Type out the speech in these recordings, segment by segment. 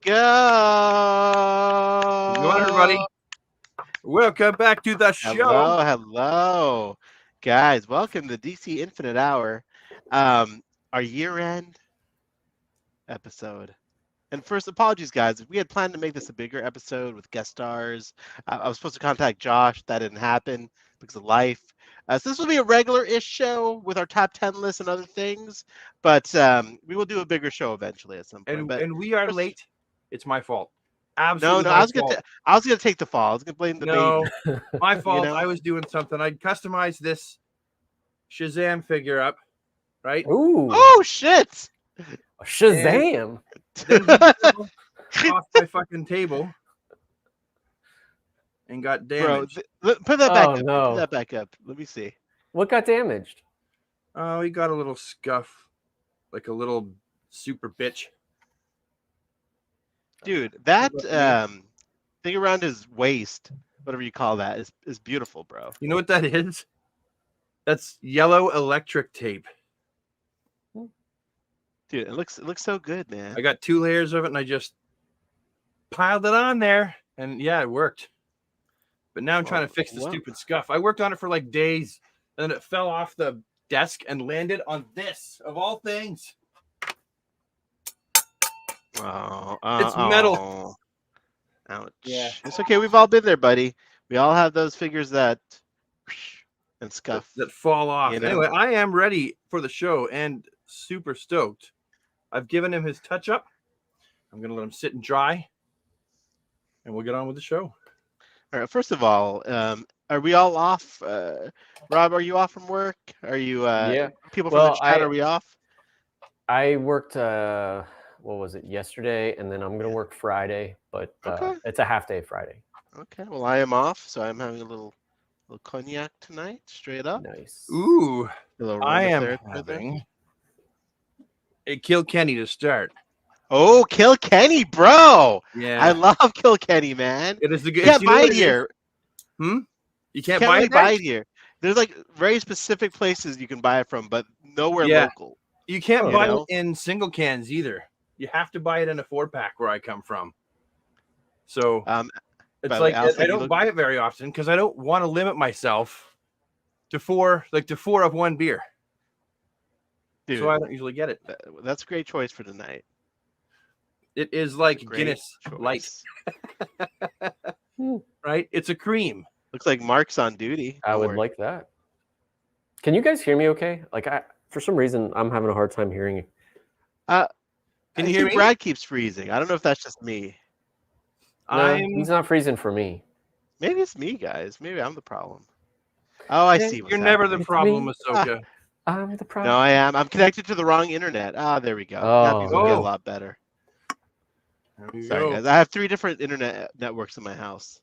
go. Go on, everybody. Welcome back to the show. Hello. Guys, welcome to DC Infinite Hour, our year-end episode. And first, apologies, guys. We had planned to make this a bigger episode with guest stars. I was supposed to contact Josh. That didn't happen because of life. So this will be a regular-ish show with our top 10 lists and other things. But we will do a bigger show eventually at some point. And we are first, late. It's my fault. No, Absolutely no, my fault. I was gonna take the fall. I was gonna blame the No, baby. my fault. know? I was doing something. I customized this Shazam figure up, right? Ooh. Oh shit! Shazam. Then he fell off my fucking table and got Bro, damaged. put that back Oh, up. no. Put that back up. Let me see. What got damaged? Oh, he got a little scuff, like a little super bitch. Dude, that thing around his waist, whatever you call that, is beautiful, bro. You know what that is? That's yellow electric tape. Dude, it looks so good, man. I got 2 layers of it and I just piled it on there and yeah, it worked. But now I'm trying to fix the stupid scuff. I worked on it for like days and then it fell off the desk and landed on this of all things. Oh, It's metal. Ouch. Yeah. It's okay. We've all been there, buddy. We all have those figures that and scuff. That fall off. You know? Anyway, I am ready for the show and super stoked. I've given him his touch up. I'm going to let him sit and dry and we'll get on with the show. All right. First of all, are we all off? Rob, are you off from work? Are you? Yeah. People from the chat, are we off? I worked. What was it? Yesterday, and then I'm gonna work Friday, but Okay. it's a half day Friday. Okay. Well, I am off, so I'm having a little cognac tonight, straight up. Nice. Ooh, A little I am aromatherapy with it. having a Kilkenny to start. Oh, Kilkenny, bro! Yeah, I love Kilkenny, man. it is the You good. can't buy it here. You can't Can't buy really it there? buy it here. There's like very specific places you can buy it from, but nowhere Yeah. local. You can't Oh, buy you know? it in single cans either. You have to buy it in a 4-pack where I come from. So it's by the like way, Allison, I you don't look- buy it very often because I don't want to limit myself to 4 of one beer. Dude, So I don't usually get it. that's a great choice for tonight. It is like Great Guinness choice. Light, right? It's a cream. Looks like Mark's on duty. I Don't would worry. like that. Can you guys hear me? Okay. Like for some reason, I'm having a hard time hearing you. Can you you hear hear me? Brad keeps freezing. I don't know if that's just me. No, he's not freezing for me. Maybe it's me, guys. Maybe I'm the problem. Oh, I see. You're never the It's problem, me. Ahsoka. I'm the problem. No, I am. I'm connected to the wrong internet. Ah, there we go. That means we'll get a Oh. lot better. There you Sorry, go. guys. I have 3 different internet networks in my house.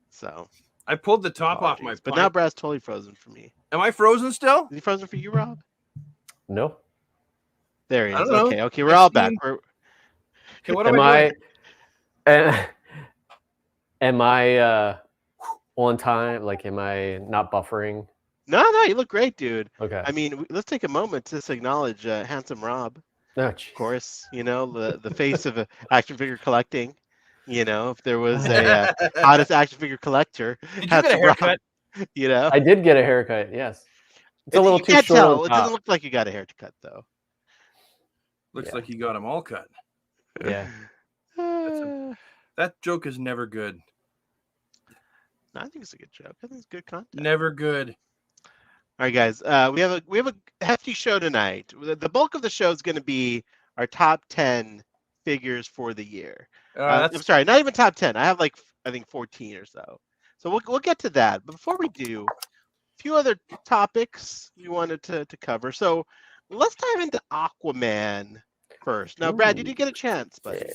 So, I pulled the top off my apologies. But pipe. now Brad's totally frozen for me. Am I frozen still? Is he frozen for you, Rob? No. There he I is. don't know. Okay, we're all back. seen- We're, Okay, what Am am I doing? Am I on time? Like, am I not buffering? no, you look great, dude. Okay. I mean, let's take a moment to just acknowledge handsome Rob. No, Of course, you know, the face of action figure collecting. You know, if there was a hottest action figure collector, Did you get a handsome haircut? Rob, you know, I did get a haircut. Yes. It's a You little too can't short. tell. on It top. doesn't look like you got a haircut though. Looks Yeah. like you got them all cut. Yeah. No, That joke is never good. I think it's a good joke. I think it's good content. Never good. All right, guys. We have a hefty show tonight. The bulk of the show is going to be our top 10 figures for the year. I'm sorry, not even top 10. I have like I think 14 or so. So we'll get to that. But before we do, a few other topics we wanted to cover. So let's dive into Aquaman first. Now, Brad, did you get a chance, buddy?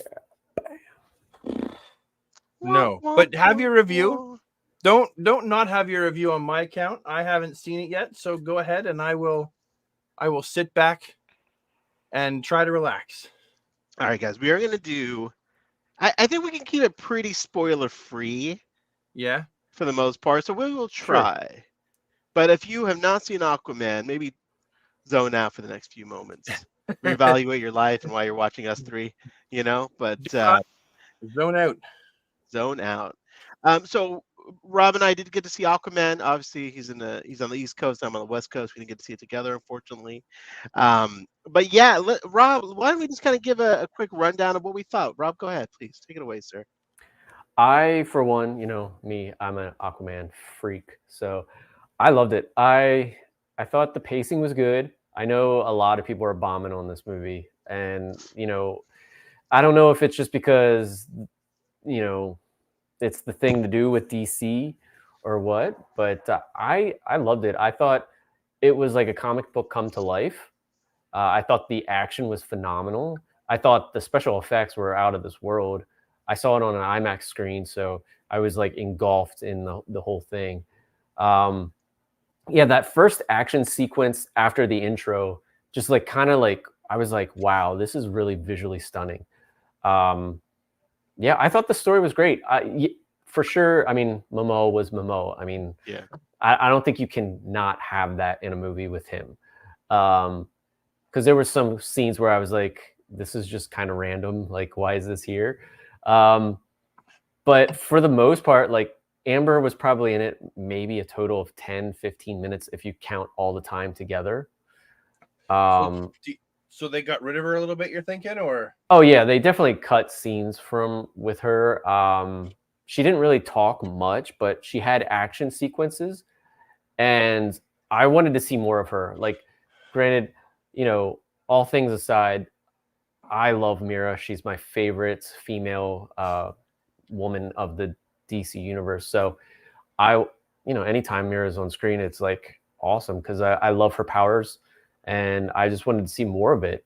No, but have your review. Don't not have your review on my account. I haven't seen it yet, so go ahead and I will sit back and try to relax. All right, guys. We are going to do. I think we can keep it pretty spoiler free. Yeah. For the most part, so we will try. But if you have not seen Aquaman, maybe zone out for the next few moments. reevaluate your life and why you're watching us three. But Zone out. zone out. So Rob and I did get to see Aquaman. Obviously, he's on the East Coast. I'm on the West Coast. We didn't get to see it together, unfortunately. But yeah, Rob, why don't we just kind of give a quick rundown of what we thought? Rob, go ahead, please take it away, sir. I, for one, me, I'm an Aquaman freak, so I loved it. I thought the pacing was good. I know a lot of people are bombing on this movie, and I don't know if it's just because it's the thing to do with DC or what, but I loved it. I thought it was like a comic book come to life. I thought the action was phenomenal. I thought the special effects were out of this world. I saw it on an IMAX screen, so I was like engulfed in the whole thing. Yeah, that first action sequence after the intro, just like kind of like I was like, wow, this is really visually stunning. Yeah, I thought the story was great. For sure. I mean, Momoa was Momoa. I mean, yeah, I don't think you can not have that in a movie with him. Because there were some scenes where I was like, this is just kind of random. Like, why is this here? But for the most part, like Amber was probably in it maybe a total of 10, 15 minutes if you count all the time together. So they got rid of her a little bit, you're thinking, or? Oh yeah, they definitely cut scenes with her. She didn't really talk much, but she had action sequences, and I wanted to see more of her. Like, granted, all things aside, I love Mira. She's my favorite female woman of the DC universe. So anytime Mira's on screen, it's like awesome because I love her powers, and I just wanted to see more of it.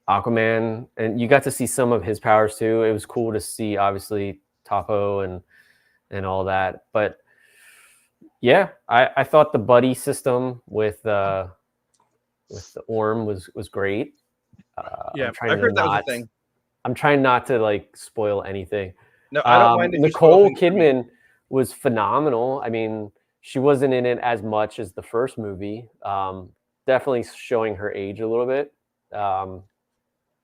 Aquaman, and you got to see some of his powers too. It was cool to see, obviously, Topo and all that. But yeah, I thought the buddy system with the Orm was great. Yeah, I've heard that was a thing. I'm trying not to like spoil anything. No, I don't mind. Nicole Kidman was phenomenal. I mean, she wasn't in it as much as the first movie. Definitely showing her age a little bit.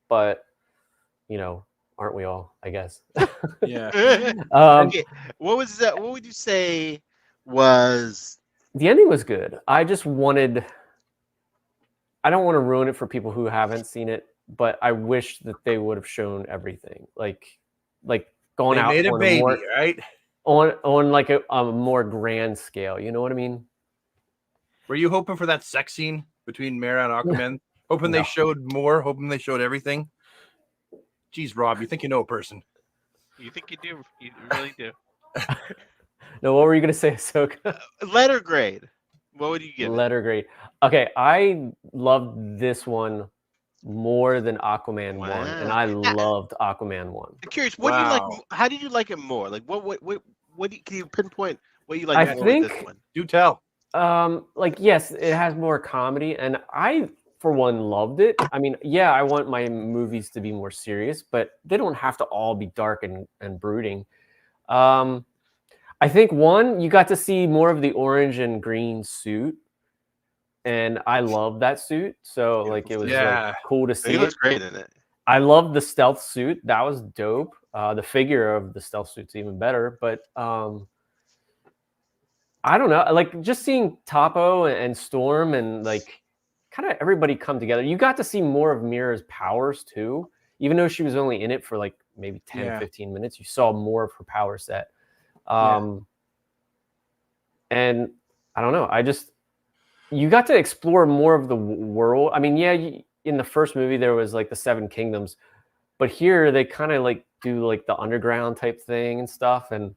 But aren't we all? I guess. Yeah. Okay. What would you say was the ending? Was good. I just wanted. I don't want to ruin it for people who haven't seen it, but I wish that they would have shown everything, like going out. They made a baby, right? On like a more grand scale. You know what I mean? Were you hoping for that sex scene between Mira and Aquaman? Hoping they showed more? Hoping they showed everything? Jeez, Rob, you think you know a person? You think you do? You really do. No, what were you gonna say, Ahsoka? Letter grade. What would you give letter grade? Okay, I loved this one more than Aquaman 1, and I loved Aquaman 1. I'm curious, what do you like? How did you like it more? Like, can you pinpoint what you like more with this one? Do tell. Like, yes, it has more comedy, and I, for one, loved it. I mean, yeah, I want my movies to be more serious, but they don't have to all be dark and brooding. I think you got to see more of the orange and green suit, and I love that suit. So like it was like, cool to see. He looks great in it. I love the stealth suit. That was dope. The figure of the stealth suit's even better. But I don't know. Like just seeing Topo and Storm and like kind of everybody come together. You got to see more of Mira's powers too. Even though she was only in it for like maybe 10, 15 minutes, you saw more of her power set. And I don't know. You got to explore more of the world. I mean, in the first movie there was like the 7 kingdoms, but here they kind of like do like the underground type thing and stuff. And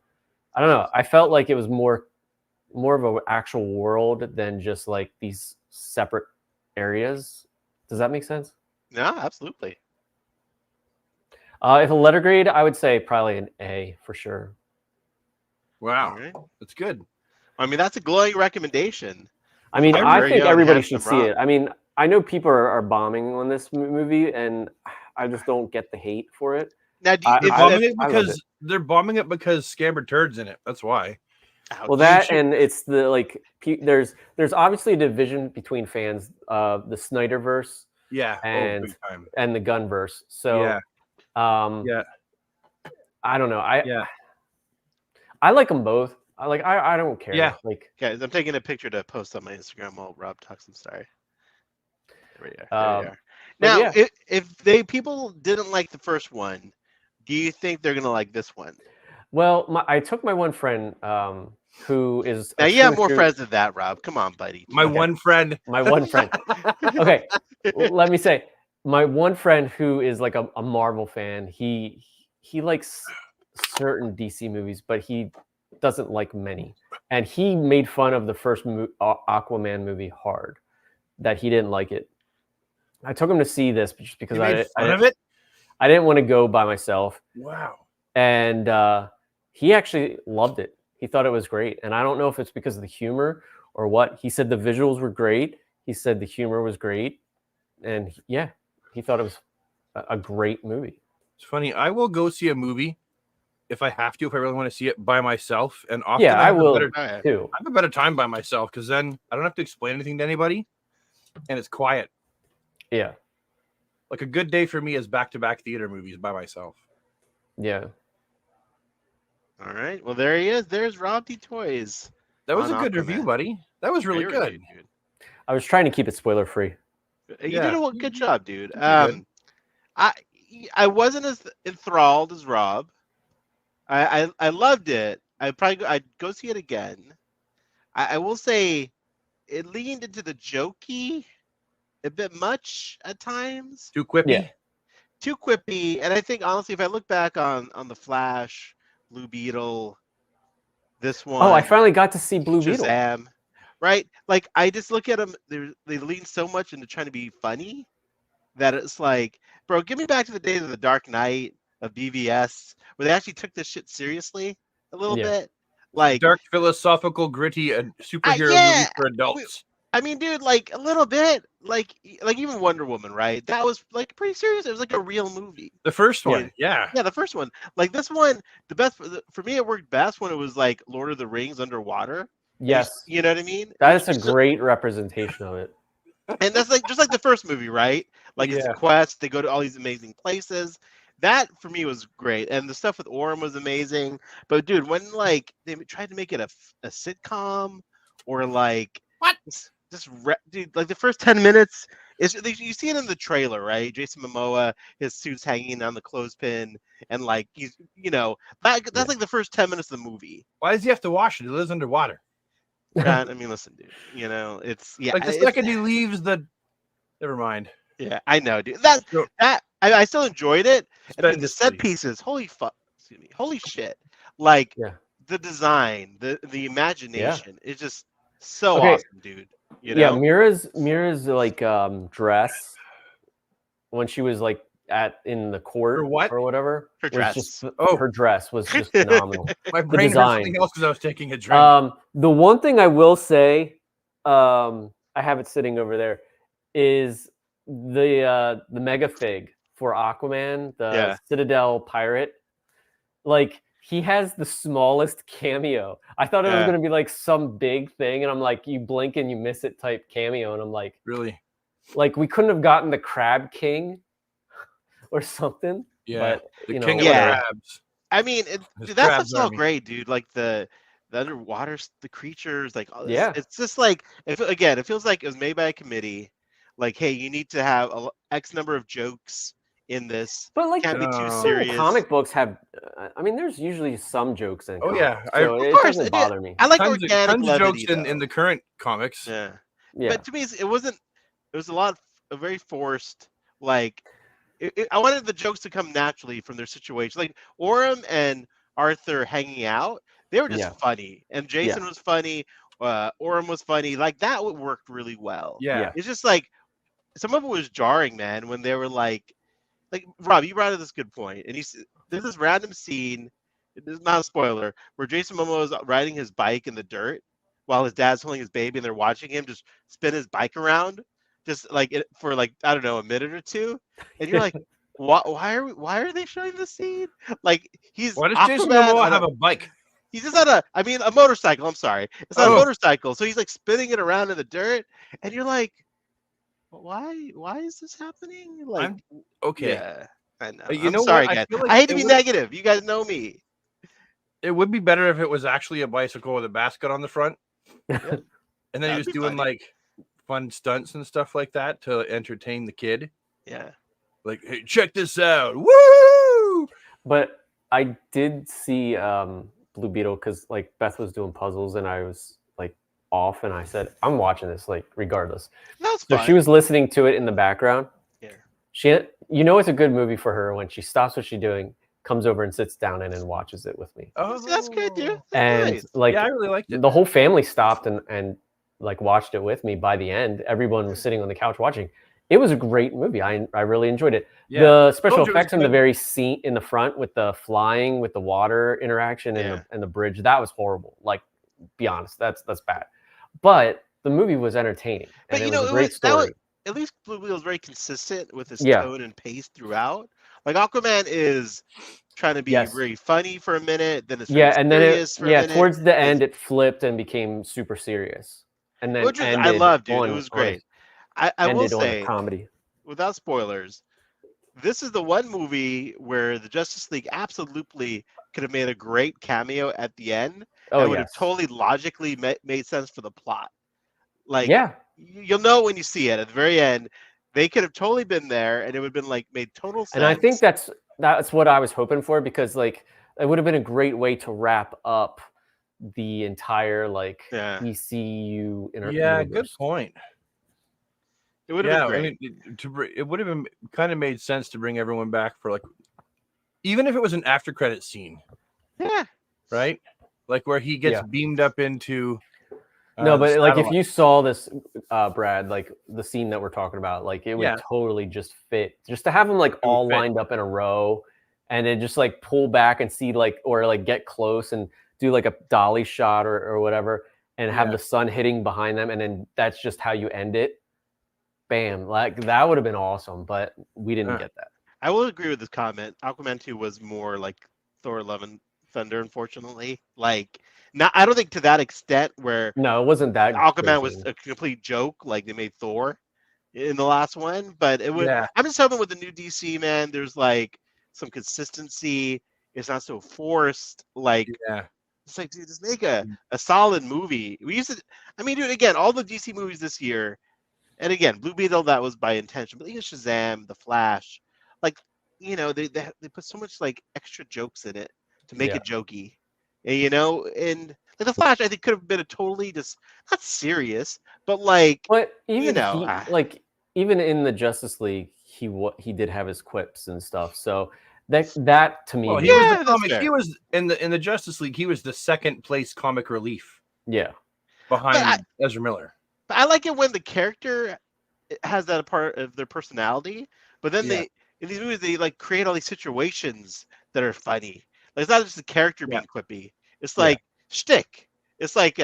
I don't know. I felt like it was more of an actual world than just like these separate areas. Does that make sense? Yeah, absolutely. If a letter grade, I would say probably an A for sure. Wow, that's good. I mean, that's a glowing recommendation. I mean, I think everybody should see it. I mean, I know people are bombing on this movie, and I just don't get the hate for it. Now, they're bombing it because Scammer Turd's in it. That's why. Ouch. Well, that and it's the like there's obviously a division between fans of the Snyderverse Yeah. and Big time. and the Gunverse. So Yeah. Yeah. I don't know. Yeah. I like them both. I don't care. Yeah. Like Guys, I'm taking a picture to post on my Instagram while Rob talks. I'm sorry. There we are. There we are. Now, yeah. if people didn't like the first one, do you think they're gonna like this one? Well, I took my one friend who is Now you have more friends than that, Rob. Come on, buddy. My one friend. My one friend. Okay, let me say, my one friend who is like a Marvel fan. He likes certain DC movies, but he doesn't like many. And he made fun of the first Aquaman movie hard, that he didn't like it. I took him to see this just because I didn't want to go by myself. Wow. And he actually loved it. He thought it was great. And I don't know if it's because of the humor or what. He said the visuals were great. He said the humor was great. And yeah, he thought it was a great movie. It's funny. I will go see a movie if I have to, if I really want to see it by myself. And often yeah, I will too. I have a better time by myself because then I don't have to explain anything to anybody and it's quiet. Yeah. Like a good day for me is back-to-back theater movies by myself. Yeah. All right. Well, there he is. There's Rob D. Toys. That was a good review, buddy. That was really good. Review, dude. I was trying to keep it spoiler free. You did a good job, dude. Good. I wasn't as enthralled as Rob. I loved it. I'd go see it again. I will say it leaned into the jokey a bit much at times. Too quippy. Yeah. Too quippy. And I think honestly, if I look back on the Flash, Blue Beetle, this one. Oh, I finally got to see Blue Beetle. Shazam, right? Like I just look at them. They lean so much into trying to be funny that it's like, bro, give me back to the days of the Dark Knight, of BVS, where they actually took this shit seriously a little bit. Like dark, philosophical, gritty, and superhero movie for adults. I mean, dude, like a little bit, like even Wonder Woman, right? That was like pretty serious. It was like a real movie. The first one, yeah, the first one. Like this one, the best for me, it worked best when it was like Lord of the Rings underwater. Yes, you know what I mean. That is a great representation of it. And that's like just like the first movie, right? Like it's a quest. They go to all these amazing places. That for me was great, and the stuff with Orem was amazing. But dude, when like they tried to make it a sitcom or like what? Dude, like the first 10 minutes is you see it in the trailer, right? Jason Momoa, his suit's hanging on the clothespin, and like he's that's like the first 10 minutes of the movie. Why does he have to wash it? He lives underwater. I mean, listen, dude. It's like the second he leaves the. Never mind. Yeah, I know, dude. I still enjoyed it. And the set pieces, holy shit! Like the design, the imagination, it's just so awesome, dude. You know? Yeah, Mira's like dress when she was like in the court or whatever. Her dress. Her dress was just phenomenal. My brain heard something else because I was taking a drink. The one thing I will say, I have it sitting over there, is the mega fig for Aquaman, the Citadel pirate. Like he has the smallest cameo. I thought it was going to be like some big thing, and I'm like, you blink and you miss it type cameo, and I'm like, really? Like we couldn't have gotten the Crab King or something. Yeah, but, the king of the crabs. I mean, dude, that stuff's all great, dude. Like the underwater, the creatures, like it's just like it feels like it was made by a committee. Like, hey, you need to have X number of jokes in this. But like, can't be too serious. Comic books have. I mean, there's usually some jokes in. Oh yeah, so it doesn't bother me. I like tons organic of jokes in the current comics. Yeah. But to me, it wasn't. It was a very forced. Like, I wanted the jokes to come naturally from their situation. Like Orem and Arthur hanging out, they were just funny, and Jason was funny. Orem was funny. Like that worked really well. Yeah. It's just like some of it was jarring, man, when they were like Rob, you brought up this good point, and there's this random scene. This is not a spoiler, where Jason Momoa is riding his bike in the dirt while his dad's holding his baby, and they're watching him just spin his bike around, just like for like I don't know, a minute or two, and you're like, why are they showing this scene? Like he's why does Jason Momoa have a bike? He's just on a motorcycle. I'm sorry. It's on a Oh. motorcycle. So he's like spinning it around in the dirt, and you're like, why? Why is this happening? Like, Okay. yeah, I know. You I'm know sorry, what? I guys. feel like I hate to it be would negative. You guys know me. it would be better if it was actually a bicycle with a basket on the front. Yep. And then he That'd was be doing funny. like fun stunts and stuff like that to entertain the kid. Yeah. Like, hey, check this out. Woo! But I did see Blue Beetle because like Beth was doing puzzles and I was like off, and I said, I'm watching this like regardless. That's So fine. she was listening to it in the background. Yeah. It's a good movie for her when she stops what she's doing, comes over and sits down and watches it with me. Oh, See, that's good, dude. That's And nice. like, yeah, I really liked it. the whole family stopped and like watched it with me. By the end, everyone was sitting on the couch watching. It was a great movie. I really enjoyed it. Yeah. The special Told you it was effects in the good. very scene in the front with the flying with the water interaction and the bridge, that was horrible. Like, be honest, that's bad. But the movie was entertaining, and But it was a great story. At least Blue Beetle is very consistent with his Yeah. tone and pace throughout. Like Aquaman is trying to be Yes. very funny for a minute, then it's Yeah, very and then serious for a minute. towards the end it flipped and became super serious, and then Which is, ended I love, dude. on, It was great. I will ended on a say, comedy. without spoilers, this is the one movie where the Justice League absolutely could have made a great cameo at the end. Oh, That would have yes. totally logically made sense for the plot. Like, Yeah. you'll know when you see it at the very end. They could have totally been there, and it would have been like made total sense. And I think that's what I was hoping for, because like it would have been a great way to wrap up the entire like ECU Yeah, universe. good point. It would have been great. I mean, it would have been kind of made sense to bring everyone back for like, even if it was an after credit scene. Yeah. Right. Like where he gets beamed up into. No, but like if you saw this, Brad, like the scene that we're talking about, like it would totally just fit. Just to have them like all lined up in a row, and then just like pull back and see like, or like get close and do like a dolly shot or whatever, and have the sun hitting behind them, and then that's just how you end it. Bam! Like that would have been awesome, but we didn't get that. I will agree with this comment. Aquaman 2 was more like Thor: Love and Thunder, unfortunately. Like, not, I don't think to that extent where it wasn't that Aquaman was a complete joke like they made Thor in the last one, but it would. I'm just hoping with the new DC, man, there's like some consistency. It's not so forced. Like, it's like, dude, just make a solid movie. We used to, I mean, dude, again, all the DC movies this year, and again, Blue Beetle, that was by intention, but even Shazam, The Flash, like, you know, they put so much like extra jokes in it to make it jokey, and, you know, and like The Flash, I think could have been a totally just not serious, but like, but even you know, like even in the Justice League, he did have his quips and stuff, so that to me, well, he was the comic. He was in the Justice League. He was the second place comic relief. Yeah, behind Ezra Miller. But I like it when the character has that part of their personality, but then they in these movies they like create all these situations that are funny. Like it's not just the character being quippy. It's like shtick. It's like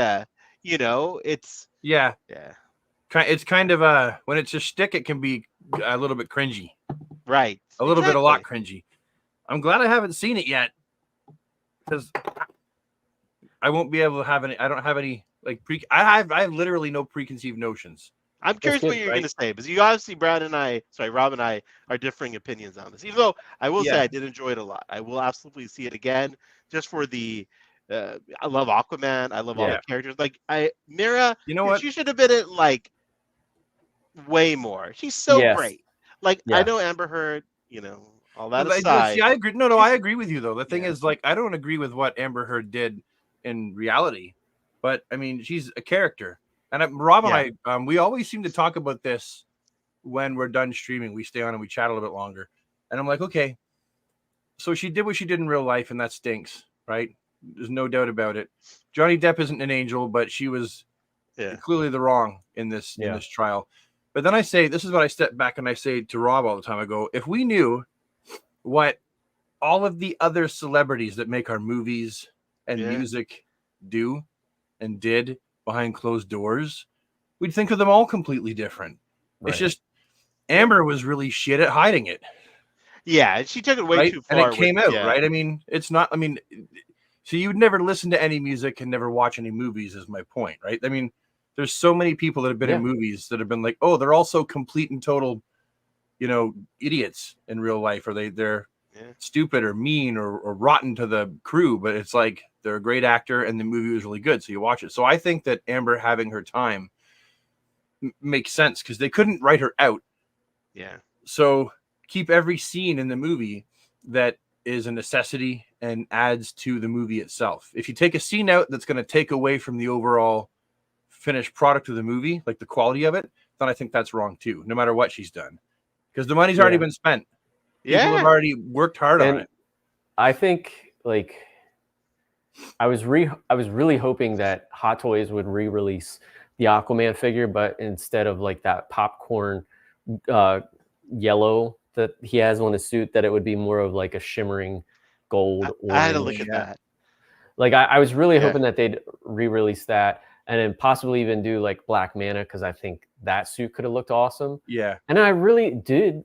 you know, it's It's kind of when it's a shtick, it can be a little bit cringy. Right. A little bit, a lot cringy. I'm glad I haven't seen it yet, because I won't be able to have any. I don't have any like I have literally no preconceived notions. I'm curious what you're going to say, because you obviously, Rob and I are differing opinions on this. Even though I will say I did enjoy it a lot. I will absolutely see it again, just for the. I love Aquaman. I love all the characters. Like Mira, you know what? She should have been in like way more. She's so great. Like I know Amber Heard. You know, all that aside. See, I agree. No, I agree with you though. The thing is, like, I don't agree with what Amber Heard did in reality, but I mean, she's a character. And Rob and I, we always seem to talk about this when we're done streaming. We stay on and we chat a little bit longer. And I'm like, okay, so she did what she did in real life, and that stinks, right? There's no doubt about it. Johnny Depp isn't an angel, but she was clearly the wrong in this trial. But then I say, this is what I step back and I say to Rob all the time. I go, if we knew what all of the other celebrities that make our movies and music do and did behind closed doors, we'd think of them all completely different. Right. It's just Amber was really shit at hiding it. Yeah, she took it way too far. And it came out, right? I mean, it's not, I mean, So you would never listen to any music and never watch any movies, is my point, right? I mean, there's so many people that have been in movies that have been like, oh, they're also complete and total, idiots in real life, or they're stupid or mean or rotten to the crew, but it's like they're a great actor and the movie was really good, so you watch it. So I think that Amber having her time makes sense because they couldn't write her out. Yeah. So keep every scene in the movie that is a necessity and adds to the movie itself. If you take a scene out that's going to take away from the overall finished product of the movie, like the quality of it, then I think that's wrong too, no matter what she's done. Because the money's already been spent. People have already worked hard on it. I think I was really hoping that Hot Toys would re-release the Aquaman figure, but instead of like that popcorn yellow that he has on his suit, that it would be more of like a shimmering gold. I had to look at that. Like I was really hoping that they'd re-release that and then possibly even do like Black Manta, because I think that suit could have looked awesome. Yeah. And I really did,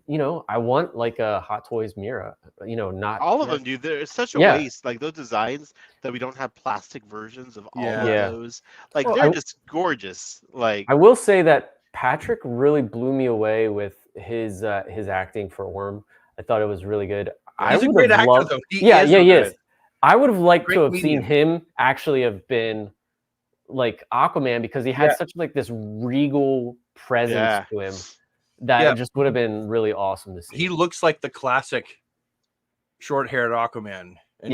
I want like a Hot Toys Mira, not all of them, dude. There's such a waste. Like those designs that we don't have plastic versions of all of those. Like they're just gorgeous. Like I will say that Patrick really blew me away with his acting for Orm. I thought it was really good. He's a great actor, though. He is. I would have liked to have seen him actually have been like Aquaman, because he had such like this regal presence to him that just would have been really awesome to see. He looks like the classic short-haired Aquaman, and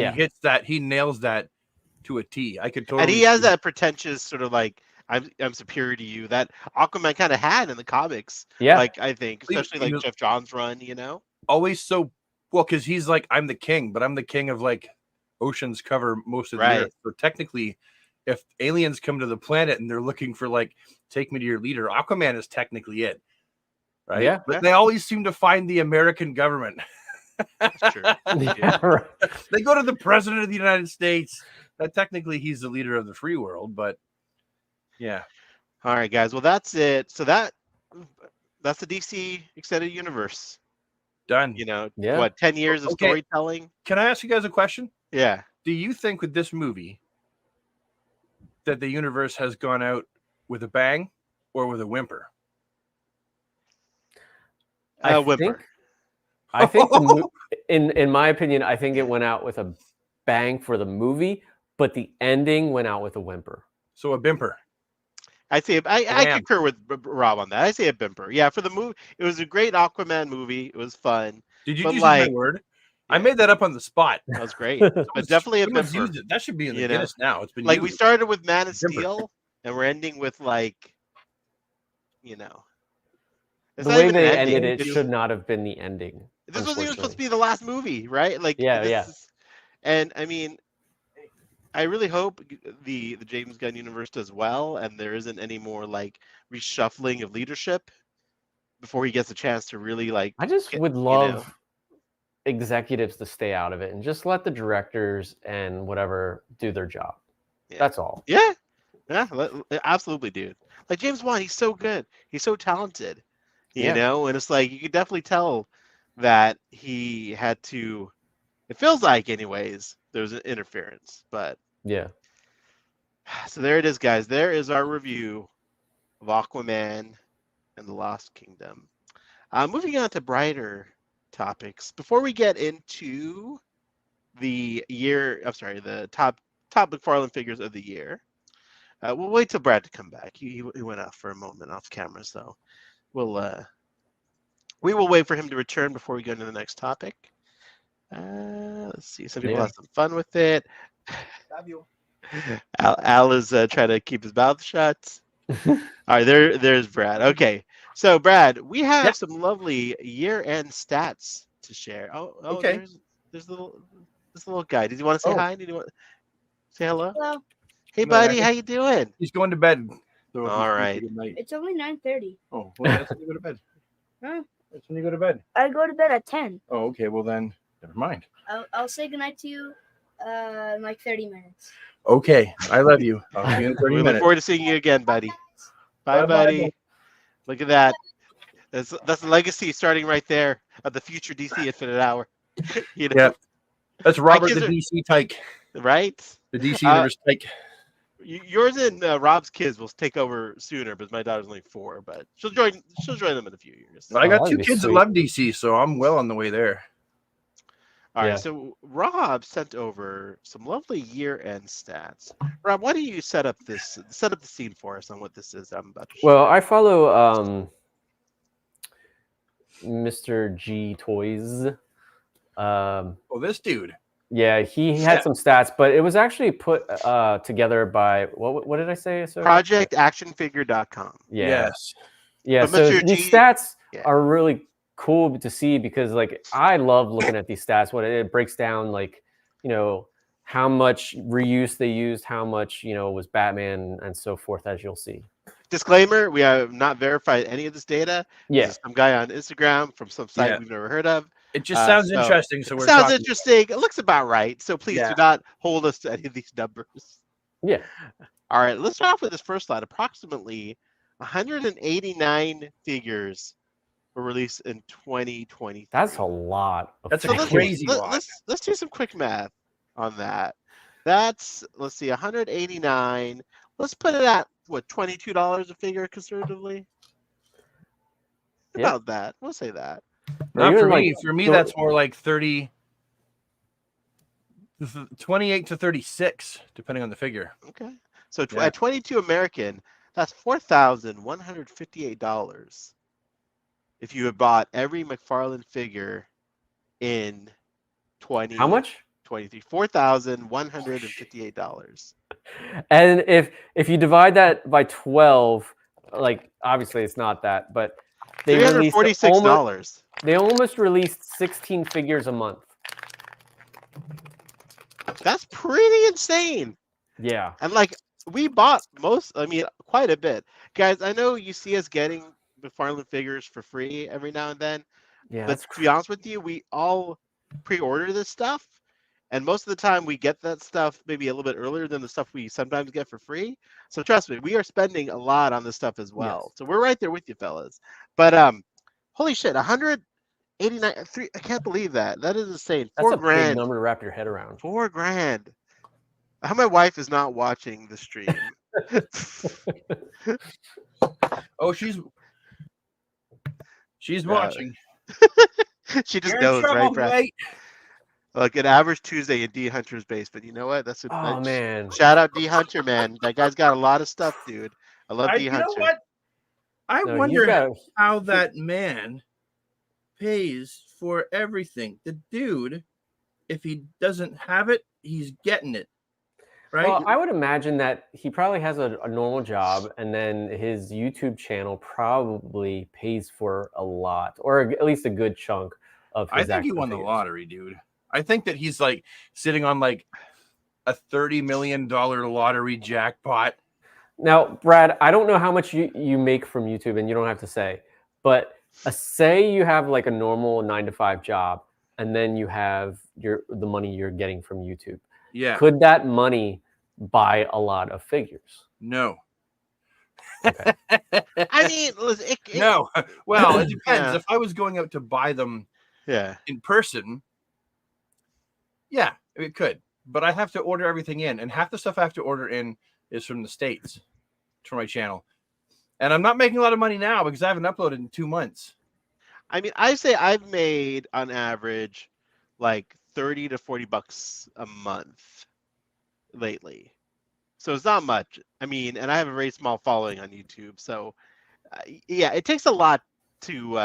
he nails that to a T. I could totally. And he has that pretentious sort of like I'm superior to you that Aquaman kind of had in the comics. Yeah, like I think especially like Jeff Johns' run, always so well because he's like, I'm the king, but I'm the king of like oceans cover most of the earth. So technically, if aliens come to the planet and they're looking for like, take me to your leader, Aquaman is technically it, right? Yeah, but they always seem to find the American government. That's true. Right. They go to the president of the United States. That technically he's the leader of the free world, but yeah. All right, guys. Well, that's it. So that's the DC Extended Universe. Done. What, 10 years of storytelling? Can I ask you guys a question? Yeah. Do you think with this movie that the universe has gone out with a bang or with a whimper? Whimper. I think in my opinion, I think it went out with a bang for the movie, but the ending went out with a whimper. So a bimper. I concur with Rob on that. I say a bimper. Yeah, for the movie, it was a great Aquaman movie. It was fun. Did you use my word? I made that up on the spot. That was great. But definitely a bimper. That should be in the Guinness now. It's been like used. We started with Man of Steel, and we're ending with like, the way they ended it should not have been the ending. This wasn't even supposed to be the last movie, right? Like and I mean, I really hope the James Gunn universe does well, and there isn't any more like reshuffling of leadership before he gets a chance to really like. I just would love executives to stay out of it and just let the directors and whatever do their job. That's all. Yeah, absolutely, dude. Like James Wan, he's so good. He's so talented, you know. And it's like you could definitely tell that he had to. It feels like, anyways, there was an interference, but yeah. So there it is, guys. There is our review of Aquaman and the Lost Kingdom. Moving on to brighter topics. Before we get into the top McFarlane figures of the year, we'll wait till Brad to come back. He went off for a moment off camera, so we will wait for him to return before we go into the next topic. Let's see. Some people have some fun with it. Love you. Al is trying to keep his mouth shut. All right, there's Brad. Okay, so Brad, we have some lovely year-end stats to share. Oh, okay. There's this little guy. Did you want to say hi? Did you want to say hello? Hello. Hey, buddy, how you doing? He's going to bed. So all right. It's only 9:30. Oh, well, that's when you go to bed. Huh? That's when you go to bed. I go to bed at 10. Oh, okay. Well, then, never mind. I'll say goodnight to you in like 30 minutes. Okay. I love you. I'll see you in 30 minutes. We look forward to seeing you again, buddy. Bye, buddy. Look at that. That's the legacy starting right there of the future DC Infinite Hour. Yeah. That's Robert the DC tyke. right? The DC universe, like Yours and Rob's kids will take over sooner, but my daughter's only 4. But she'll join them in a few years. I got that'd 2 be kids that sweet. love DC, so I'm well on the way there. All right, Yeah. so Rob sent over some lovely year-end stats. Rob, why don't you set up the scene for us on what this is I'm about to show? Well, I follow Mr. G Toys. Oh, this dude. Yeah, he had some stats, but it was actually put together by what did I say? Sir? ProjectActionFigure.com. Yeah. Yes. Yeah. But So Mr. these G- stats yeah. are really cool to see because, like, I love looking at these stats. What it breaks down, like, how much reuse they used, how much was Batman, and so forth, as you'll see. Disclaimer: we have not verified any of this data. Yeah. This is some guy on Instagram from some site we've never heard of. It just sounds so interesting. So It we're sounds talking. interesting. It looks about right. So please do not hold us to any of these numbers. Yeah. All right, let's start off with this first slide. Approximately 189 figures were released in 2023. That's a lot. That's a figures. crazy lot. Let's do some quick math on that. That's, let's see, 189. Let's put it at what, $22 a figure conservatively? Yeah. About that. We'll say that. Not Even for me. like For me, that's more like 28 to 36, depending on the figure. Okay. So at 22 American, that's $4,158 if you had bought every McFarlane figure in 20. How much? 23. $4,158. And if you divide that by 12, like, obviously it's not that, but they released $346. They almost released 16 figures a month. That's pretty insane. Yeah. And like, we bought quite a bit. Guys, I know you see us getting McFarlane figures for free every now and then. Yeah. But to be honest with you, we all pre-order this stuff. And most of the time we get that stuff maybe a little bit earlier than the stuff we sometimes get for free. So trust me, we are spending a lot on this stuff as well. Yes. So we're right there with you, fellas. But holy shit, 189. I can't believe that. That is insane. That's a $4,000. big number to wrap your head around. $4,000. I hope my wife is not watching the stream. Oh, she's watching. She just You're knows, in trouble, right, mate. Like an average Tuesday in D Hunter's basement. You know what? That's a man. shout out D Hunter, man. That guy's got a lot of stuff, dude. I love D Hunter. You know what? I No, wonder how that man pays for everything. The dude, if he doesn't have it, he's getting it. Right? Well, I would imagine that he probably has a normal job, and then his YouTube channel probably pays for a lot, or at least a good chunk of his. I think he won the lottery, dude. I think that he's like sitting on like a $30 million lottery jackpot. Now, Brad, I don't know how much you make from YouTube, and you don't have to say, but say you have like a normal 9-to-5 job, and then you have the money you're getting from YouTube. Yeah. Could that money buy a lot of figures? No. Okay. I mean, no. Well, it depends. Yeah. If I was going out to buy them in person, yeah, it could. But I have to order everything in, and half the stuff I have to order in is from the States for my channel. And I'm not making a lot of money now because I haven't uploaded in 2 months. I mean, I say I've made on average like $30 to $40 a month lately. So it's not much. I mean, and I have a very small following on YouTube. So yeah, it takes a lot to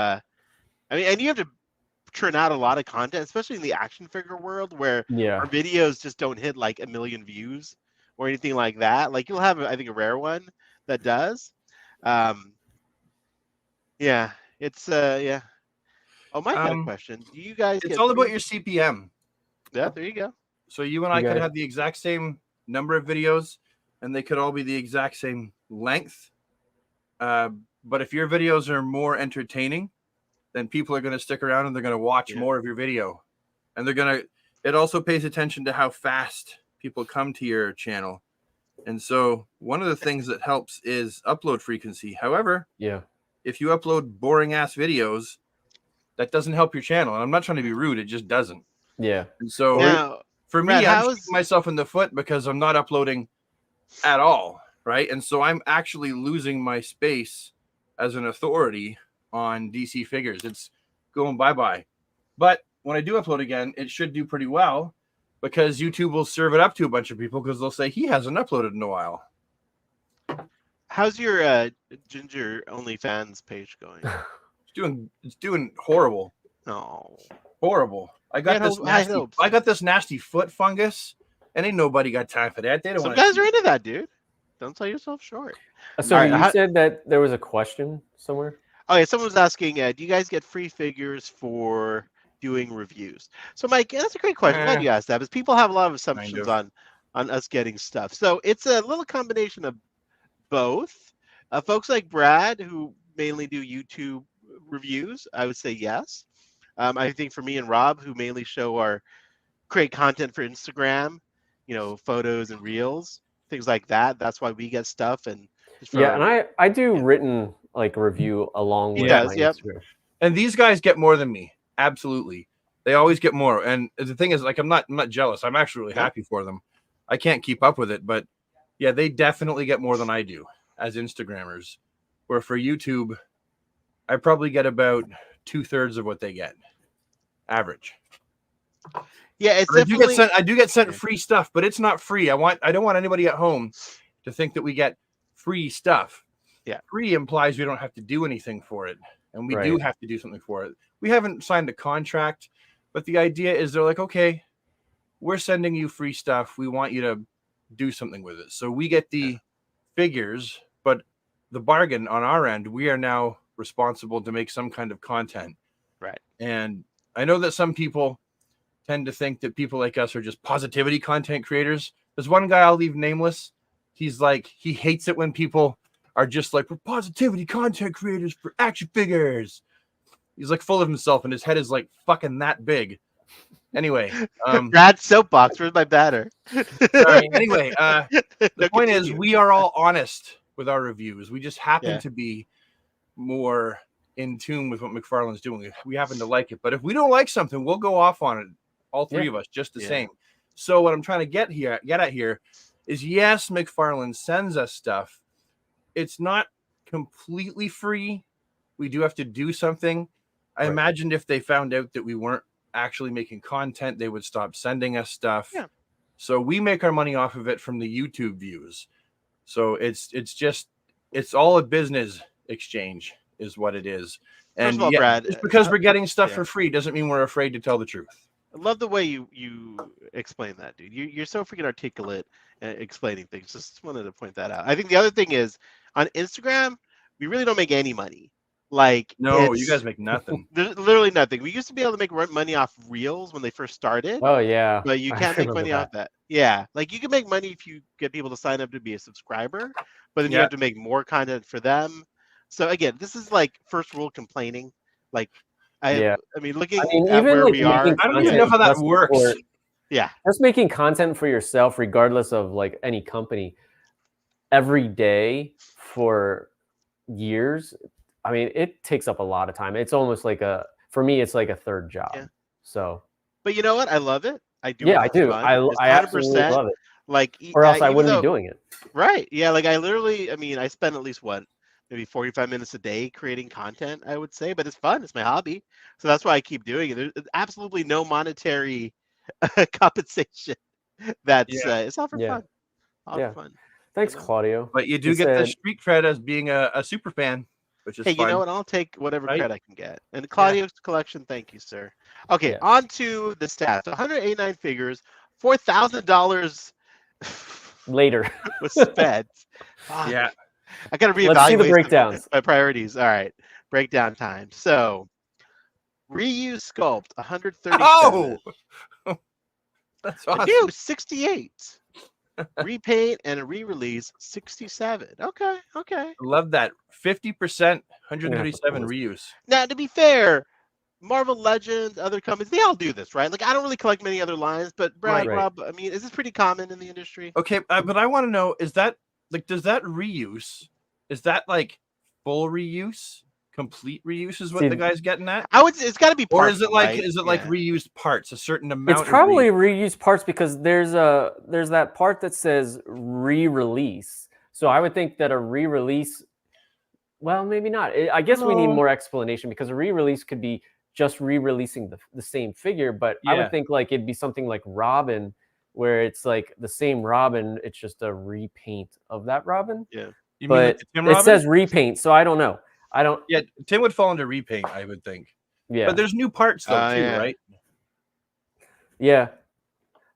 and you have to churn out a lot of content, especially in the action figure world where our videos just don't hit like 1 million views or anything like that. Like you'll have, I think, a rare one that does. Yeah, it's yeah. Oh, Mike had a question. Do you guys? It's all about your CPM. Yeah, there you go. So you and I could have the exact same number of videos, and they could all be the exact same length. But if your videos are more entertaining, then people are going to stick around and they're going to watch more of your video. And it also pays attention to how fast people come to your channel. And so one of the things that helps is upload frequency. However, if you upload boring ass videos, that doesn't help your channel. And I'm not trying to be rude. It just doesn't. Yeah. And so now, For Brad, me, I'm how shooting is myself in the foot because I'm not uploading at all, right? And so I'm actually losing my space as an authority on DC figures. It's going bye-bye. But when I do upload again, it should do pretty well because YouTube will serve it up to a bunch of people because they'll say he hasn't uploaded in a while. how's your Ginger OnlyFans page going? It's doing horrible. Oh, Horrible. I got high hopes. this nasty foot fungus, and ain't nobody got time for that. They don't Some want guys are into that, dude. Don't sell yourself short. So All right, you said that there was a question somewhere. Oh yeah, someone was asking, do you guys get free figures for doing reviews? So Mike, that's a great question. I'm glad you asked that, because people have a lot of assumptions on us getting stuff. So it's a little combination of both. Folks like Brad, who mainly do YouTube reviews, I would say yes. I think for me and Rob, who mainly create content for Instagram, photos and reels, things like that. That's why we get stuff. And yeah, and I do written like review along with my Instagram. And these guys get more than me. Absolutely. They always get more. And the thing is, like, I'm not jealous. I'm actually really happy for them. I can't keep up with it, but yeah, they definitely get more than I do as Instagrammers. Where for YouTube, I probably get about 2/3 of what they get. Average. Yeah, it's I do get sent free stuff, but it's not free. I don't want anybody at home to think that we get free stuff. Yeah. Free implies we don't have to do anything for it. And we do have to do something for it. We haven't signed a contract, but the idea is they're like, okay, we're sending you free stuff. We want you to do something with it. So we get the figures, but the bargain on our end, we are now responsible to make some kind of content. Right. And I know that some people tend to think that people like us are just positivity content creators. There's one guy, I'll leave nameless. He's like, he hates it when people are just like, we're positivity content creators for action figures. He's like full of himself and his head is like fucking that big. Anyway, Brad's soapbox, where's my batter? Sorry. Anyway, the point is we are all honest with our reviews. We just happen to be more in tune with what McFarlane's doing. We happen to like it. But if we don't like something, we'll go off on it. All three of us, just the same. So what I'm trying to get at here is, yes, McFarlane sends us stuff. It's not completely free. We do have to do something. I imagined if they found out that we weren't actually making content, they would stop sending us stuff. Yeah. So we make our money off of it from the YouTube views. So it's all a business exchange is what it is. And first of all, Brad, just because we're getting stuff for free doesn't mean we're afraid to tell the truth. I love the way you explain that, dude. You're so freaking articulate explaining things. Just wanted to point that out. I think the other thing is, on Instagram, we really don't make any money. Like, no, you guys make nothing. There's literally nothing. We used to be able to make money off reels when they first started. Oh yeah, but you can't make money off that. Yeah, like you can make money if you get people to sign up to be a subscriber, but then you have to make more content for them. So again, this is like first world complaining. Like, I mean, looking at even where like we are, I don't even know how that works. Just making content for yourself, regardless of like any company, every day for years. I mean, it takes up a lot of time. It's almost like for me, it's like a third job. Yeah. So, but you know what? I love it. I do. Yeah, I do. I absolutely love it. Like, or else I wouldn't be doing it. Right. Yeah. Like I spend at least maybe 45 minutes a day creating content, I would say, but it's fun. It's my hobby. So that's why I keep doing it. There's absolutely no monetary compensation. It's all for fun. All for fun. Thanks, Claudio. But you do get the street cred as being a super fan, which is fun. You know what? I'll take whatever cred I can get. And Claudio's collection, thank you, sir. Okay, on to the stats. 189 figures, $4,000 later was spent. Yeah. I got to reevaluate Let's see the breakdowns. My priorities. All right, breakdown time. So, reuse sculpt 137. Oh, that's awesome. New 68. Repaint and a re-release 67. Okay. Love that. 50%, 137 reuse. Now, to be fair, Marvel Legends, other companies, they all do this, right? Like, I don't really collect many other lines, but Brad, Rob, I mean, is this pretty common in the industry? Okay, but I want to know, is that like, does that reuse, is that like full reuse complete reuse is what the guy's getting at? It's got to be Or partial, is it like right? like reused parts, a certain amount? It's probably reused parts because there's that part that says re-release. So I would think that a re-release, well, maybe not. I guess we need more explanation because a re-release could be just re-releasing the same figure, but I would think like it'd be something like Robin, where it's like the same Robin, it's just a repaint of that Robin. Yeah. You but mean like the Tim it Robin? says repaint, so I don't know. Yeah, Tim would fall into repaint, I would think. Yeah. But there's new parts though too, right? Yeah.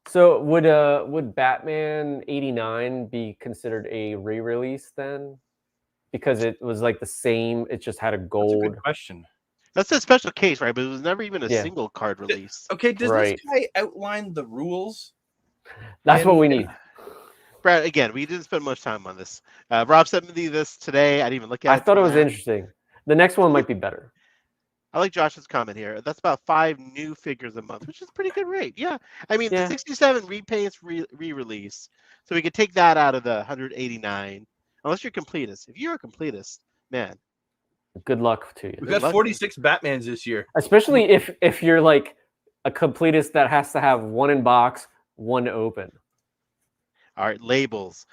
So would Batman 89 be considered a re-release then? Because it was like the same, it just had a gold. That's a good question. That's a special case, right? But it was never even a single card release. Okay, does this guy outline the rules? That's what we need. Brad, again, we didn't spend much time on this. Rob sent me this today. I didn't even look at it. I thought it was interesting. The next one might be better. I like Josh's comment here. That's about 5 new figures a month, which is a pretty good rate. Yeah. I mean, the 67 repaints re-release. So we could take that out of the 189. Unless you're completist. If you're a completist, man. Good luck to you. We've got 46 Batmans this year. Especially if you're like a completist that has to have one in box, one open. All right, labels.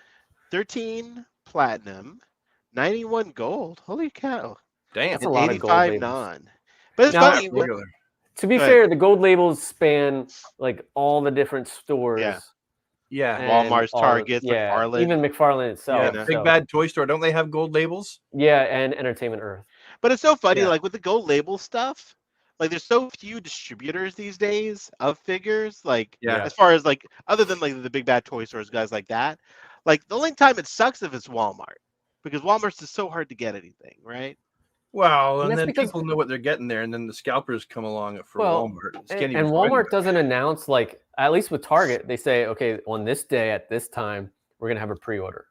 13 platinum, 91 gold. Holy cow. Damn. That's a lot of gold labels. Non. But it's funny. To be fair, the gold labels span like all the different stores. Yeah. Walmart's, Target, McFarlane. Even McFarlane itself. Yeah, Big Bad Toy Store. Don't they have gold labels? Yeah, and Entertainment Earth. But it's so funny, like with the gold label stuff, like there's so few distributors these days of figures. Like as far as like other than like the Big Bad Toy Stores, guys like that. Like the only time it sucks if it's Walmart. Because Walmart's just so hard to get anything, right? Well, and then people know what they're getting there, and then the scalpers come along for Walmart. And Walmart doesn't announce, like, at least with Target, they say, okay, on this day at this time, we're going to have a pre-order.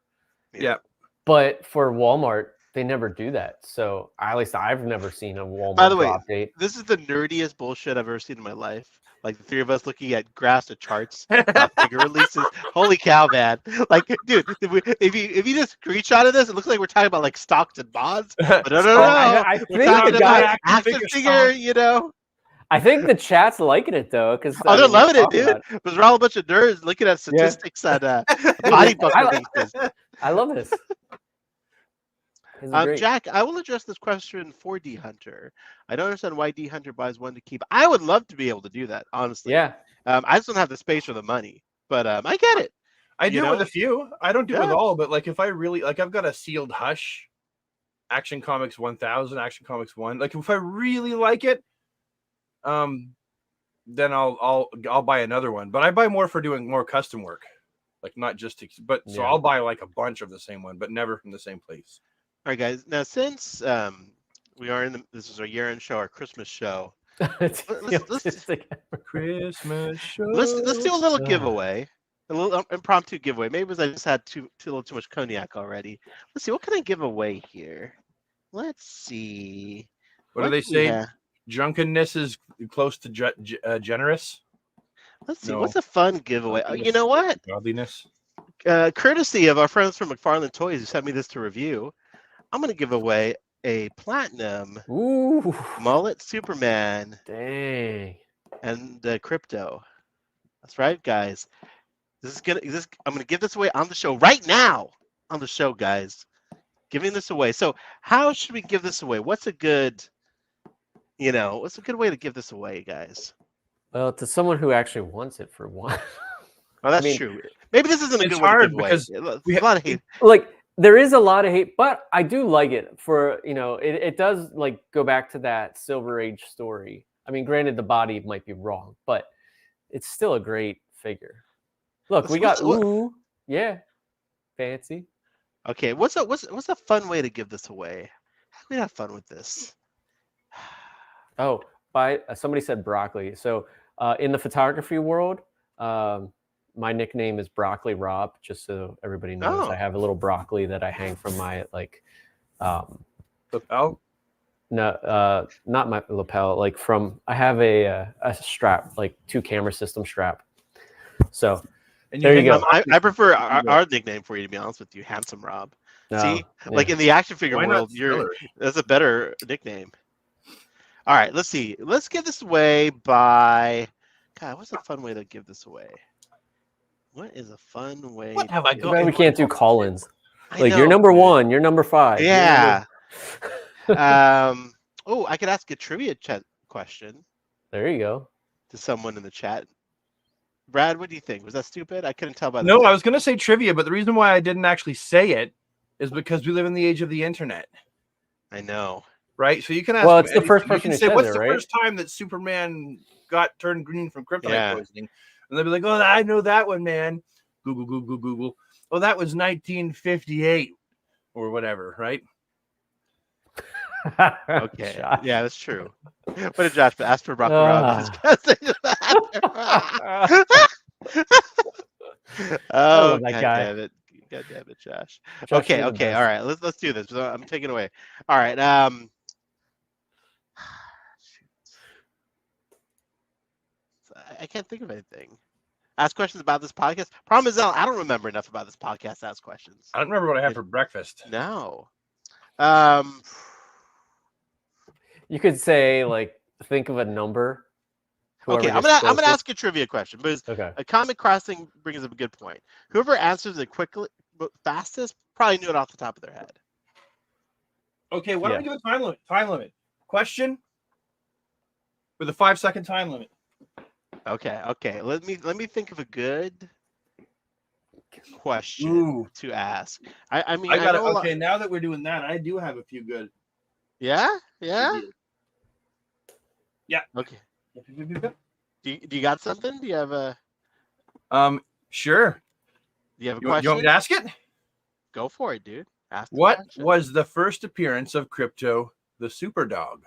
Yeah. But for Walmart, they never do that. So at least I've never seen a Walmart By the way, drop date. This is the nerdiest bullshit I've ever seen in my life. Like the three of us looking at graphs of charts about figure releases. Holy cow, man! Like, dude, if you just screenshotted this, it looks like we're talking about like stocks and bonds. But no. I think the guy action figure, you know. I think the chat's liking it though, because they're loving it, dude. Because we're all a bunch of nerds looking at statistics on body book releases. I love this. Jack, I will address this question for D Hunter. I don't understand why D Hunter buys one to keep. I would love to be able to do that, honestly. Yeah. I just don't have the space or the money, but I get it. I do it with a few. I don't do it with all, but like if I really like, I've got a sealed Hush, Action Comics 1000, Action Comics 1. Like if I really like it, then I'll buy another one. But I buy more for doing more custom work, like not just. So I'll buy like a bunch of the same one, but never from the same place. All right, guys. Now, since we are this is our year-end show, our Christmas show. Let's Christmas show. Let's do a little giveaway, a little impromptu giveaway. Maybe because I just had a little too much cognac already. Let's see, what can I give away here? Let's see. What do they say? Drunkenness is close to generous. Let's see. What's a fun giveaway? You know what? Godliness. Courtesy of our friends from McFarlane Toys who sent me this to review, I'm going to give away a platinum mullet Superman. Dang. And crypto. That's right, guys. I'm gonna give this away on the show right now. On the show, guys. Giving this away. So how should we give this away? What's a good way to give this away, guys? Well, to someone who actually wants it for one. Oh, that's true. Maybe this isn't a good way to give away. Because we have a lot of hate. Like there is a lot of hate, but I do like it for, it does like go back to that Silver Age story. I mean, granted, the body might be wrong, but it's still a great figure. Look, we got fancy. Okay, what's a fun way to give this away? How can we have fun with this? Oh, somebody said broccoli. So in the photography world, my nickname is Broccoli Rob, just so everybody knows. I have a little broccoli that I hang from my lapel. No, not my lapel. Like I have a strap, like 2 camera system strap. So there you go. I prefer our nickname for you, to be honest with you, Handsome Rob. See, yeah. like in the action figure Why not world, that's a better nickname. All right, let's see. Let's give this away by. God, what's a fun way to give this away? What is a fun way? What have I Too got? bad we can't do Collins. I Like know, you're number dude. 1, you're number 5. Yeah. Oh, I could ask a trivia chat question There you go. to someone in the chat. Brad, what do you think? Was that stupid? I couldn't tell by the. No, I was going to say trivia, but the reason why I didn't actually say it is because we live in the age of the internet. I know. Right? So you can ask. Well, him it's the first anything. You person can who say, says what's it, the right? first time that Superman got turned green from kryptonite Yeah. poisoning? And they'll be like, oh, I know that one, man. Google, Google, Google. Oh, that was 1958 or whatever, right? Okay. Josh. Yeah, that's true. What did Josh ask for? Rock around. Oh, love that God guy. damn it. God damn it, Josh. Josh, Okay, you're the okay, best. all right. Let's do this. I'm taking away. All right. I can't think of anything. Ask questions about this podcast. Problem is, I don't remember enough about this podcast to ask questions. I don't remember what I had for breakfast. No. You could say like think of a number. Okay, Whoever I'm gets gonna closest. ask a trivia question because Okay. a Comic Crossing brings up a good point. Whoever answers it quickly, fastest, probably knew it off the top of their head. Okay, why don't we do a time limit? Time limit. Question with a 5-second time limit. Okay. Let me think of a good question to ask. I mean, I got it. know a lot. Okay, now that we're doing that, I do have a few good. Yeah. Yeah. Okay. Do you got something? Do you have a? Sure. Do you have a You question? want me to ask it? Go for it, dude. Ask the What question. was the first appearance of Crypto the Super Dog?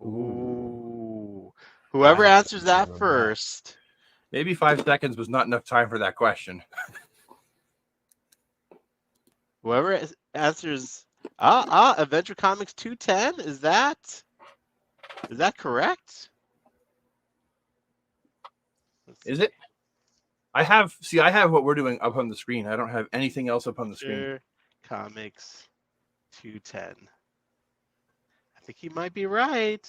Ooh. Whoever answers that first. Maybe 5 seconds was not enough time for that question. Whoever answers Adventure Comics 210, is that correct? Is it? I have what we're doing up on the screen. I don't have anything else up on the screen. Adventure Comics 210. I think he might be right.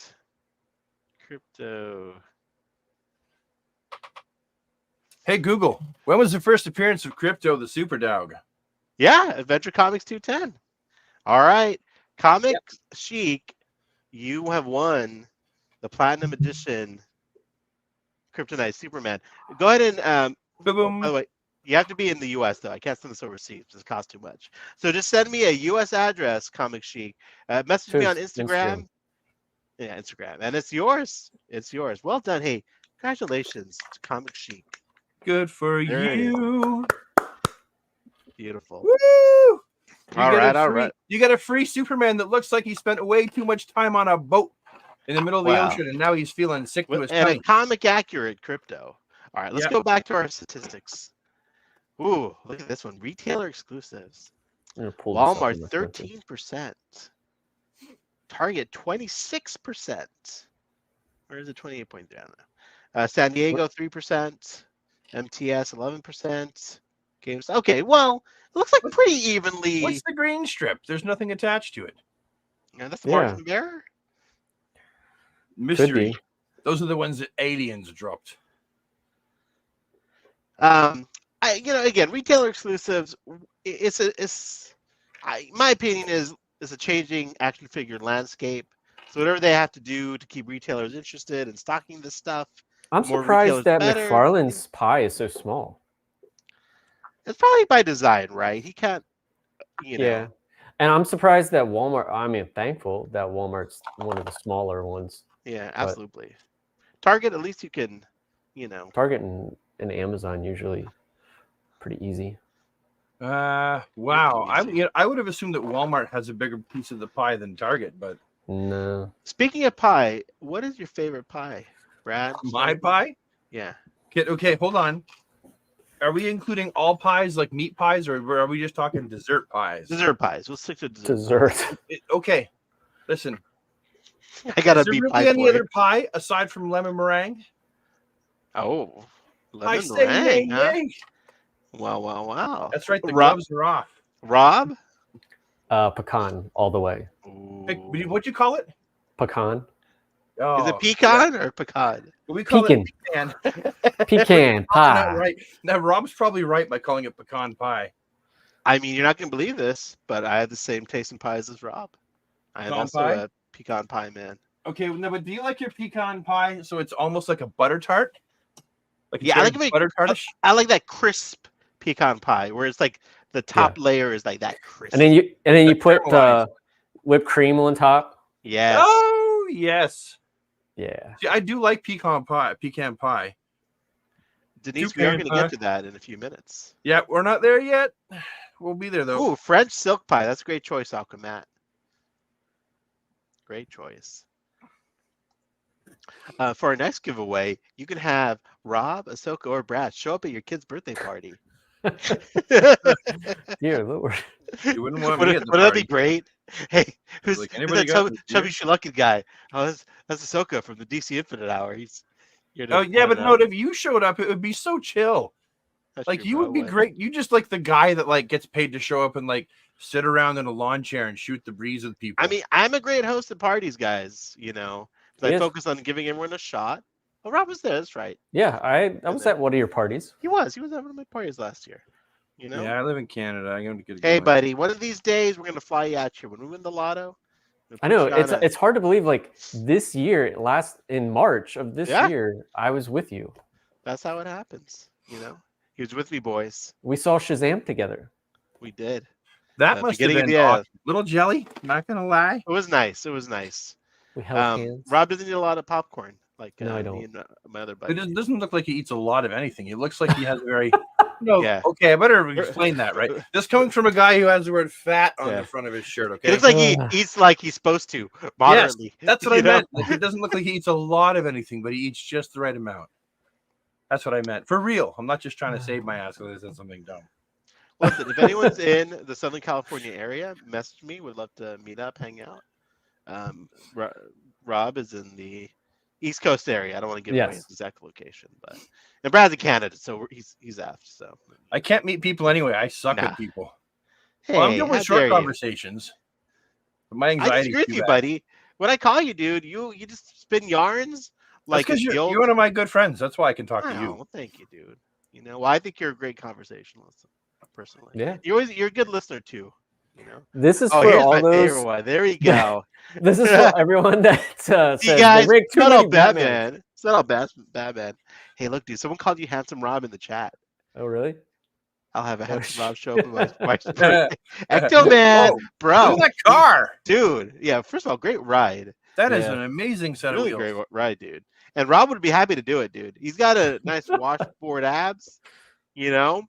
Crypto. Hey Google, when was the first appearance of Crypto the Super Dog? Yeah, Adventure Comics 210. All right. Comic Chic, you have won the Platinum Edition Kryptonite Superman. Go ahead and Boom. by the way, you have to be in the US though. I can't send this overseas. It costs too much. So just send me a US address, Comic Chic. Message me on Instagram. Yeah, Instagram. And it's yours. It's yours. Well done. Hey, congratulations to Comic Chic. Good for you. Beautiful. Woo! All right. You get a free Superman that looks like he spent way too much time on a boat in the middle of the ocean, and now he's feeling sick to his and tummy. a comic accurate Crypto. All right, let's go back to our statistics. Ooh, look at this one. Retailer exclusives. Walmart 13%. Target 26%. Where is it? 28.3. San Diego 3%. MTS 11%. Games. Okay, well, it looks like pretty evenly. What's the green strip? There's nothing attached to it. Yeah, that's the margin of error. Mystery. Those are the ones that Aliens dropped. Again, retailer exclusives. My opinion is a changing action figure landscape. So whatever they have to do to keep retailers interested in stocking this stuff. I'm surprised that McFarlane's pie is so small. It's probably by design, right? He can't, Yeah. And I'm surprised that thankful that Walmart's one of the smaller ones. Yeah, absolutely. Target, at least you can, Target and Amazon usually pretty easy. Wow. I would have assumed that Walmart has a bigger piece of the pie than Target, but no. Speaking of pie, what is your favorite pie, Brad? My pie? Yeah. Okay, hold on. Are we including all pies, like meat pies, or are we just talking dessert pies? Dessert pies. We'll stick to dessert. Okay, listen. I got a meat pie. Is there really any other pie aside from lemon meringue? Oh, lemon meringue, huh? Wow. That's right. The gloves are off. Rob? Pecan all the way. Hey, what'd you call it? Pecan. Oh, Is it pecan or pecan? we call Pecan. it pecan. Pecan Not pie. right. Now Rob's probably right by calling it pecan pie. I mean, you're not gonna believe this, but I have the same taste in pies as Rob. I am Pecan also pie? a pecan pie man. Okay, no, but do you like your pecan pie? So it's almost like a butter tart. Like it's Yeah, I very like it. butter tartish. I like that crisp pecan pie where it's like the top layer is like that crisp. And then you put caramelized. whipped cream on top. Yes. Oh yes. Yeah. See, I do like pecan pie. Pecan pie. Denise, we are Pecan going to pie. get to that in a few minutes. Yeah, we're not there yet. We'll be there though. Ooh, French silk pie. That's a great choice, Aquaman. Great choice. For our next giveaway, you can have Rob, Ahsoka, or Brad show up at your kid's birthday party. Dear Lord. You wouldn't want me at the Wouldn't that be party. great? Hey, who's Like, who's anybody that got chubby this shlucky guy? Oh, that's Ahsoka from the DC Infinite Hour. Oh yeah, but no, if you showed up, it would be so chill. That's Like true, you bro, would be what? great. You just like the guy that like gets paid to show up and like sit around in a lawn chair and shoot the breeze with people. I mean, I'm a great host at parties, guys. You know, He I is. focus on giving everyone a shot. Oh, Rob was there. That's right. Yeah, I was at one of your parties. He was. He was at one of my parties last year. You know. Yeah, I live in Canada. I'm gonna get. Hey, buddy. One of these days, we're gonna fly you out here. When we win the lotto. I know it's hard to believe. Like this year, in March of this year, I was with you. That's how it happens. You know, he was with me, boys. We saw Shazam together. We did. That must have been awesome. Little jelly. Not gonna lie. It was nice. It was nice. We held hands. Rob doesn't eat a lot of popcorn. Like no, I me don't. and my other buddy. It doesn't look like he eats a lot of anything. It looks like he has a very. Yeah. Okay, I better explain that, right? This coming from a guy who has the word "fat" on the front of his shirt. Okay. It looks like he eats like he's supposed to, moderately. Yes, that's what I meant. Like, it doesn't look like he eats a lot of anything, but he eats just the right amount. That's what I meant. For real. I'm not just trying to save my ass because I said something dumb. Listen, if anyone's in the Southern California area, message me. Would love to meet up, hang out. Rob is in the East Coast area. I don't want to give away his exact location, but and Brad's in Canada, so he's after. So I can't meet people anyway. I suck at people. Hey, well, I'm good with short conversations. But my anxiety. I disagree with you, buddy. When I call you, dude, you just spin yarns like because you're one of my good friends. That's why I can talk to you. Well, thank you, dude. You know, well, I think you're a great conversationalist, personally. Yeah, you're a good listener too. You know, this is for all those. One. There you go. This is for everyone that says you guys, it's not all Batman. It's not all Batman. Hey, look, dude, someone called you Handsome Rob in the chat. Oh, really? I'll have a Handsome Rob show up in my birthday. Ecto Man, bro. Look at that car, dude. Yeah, first of all, great ride. That is an amazing set of wheels. Great ride, dude. And Rob would be happy to do it, dude. He's got a nice washboard abs. You know.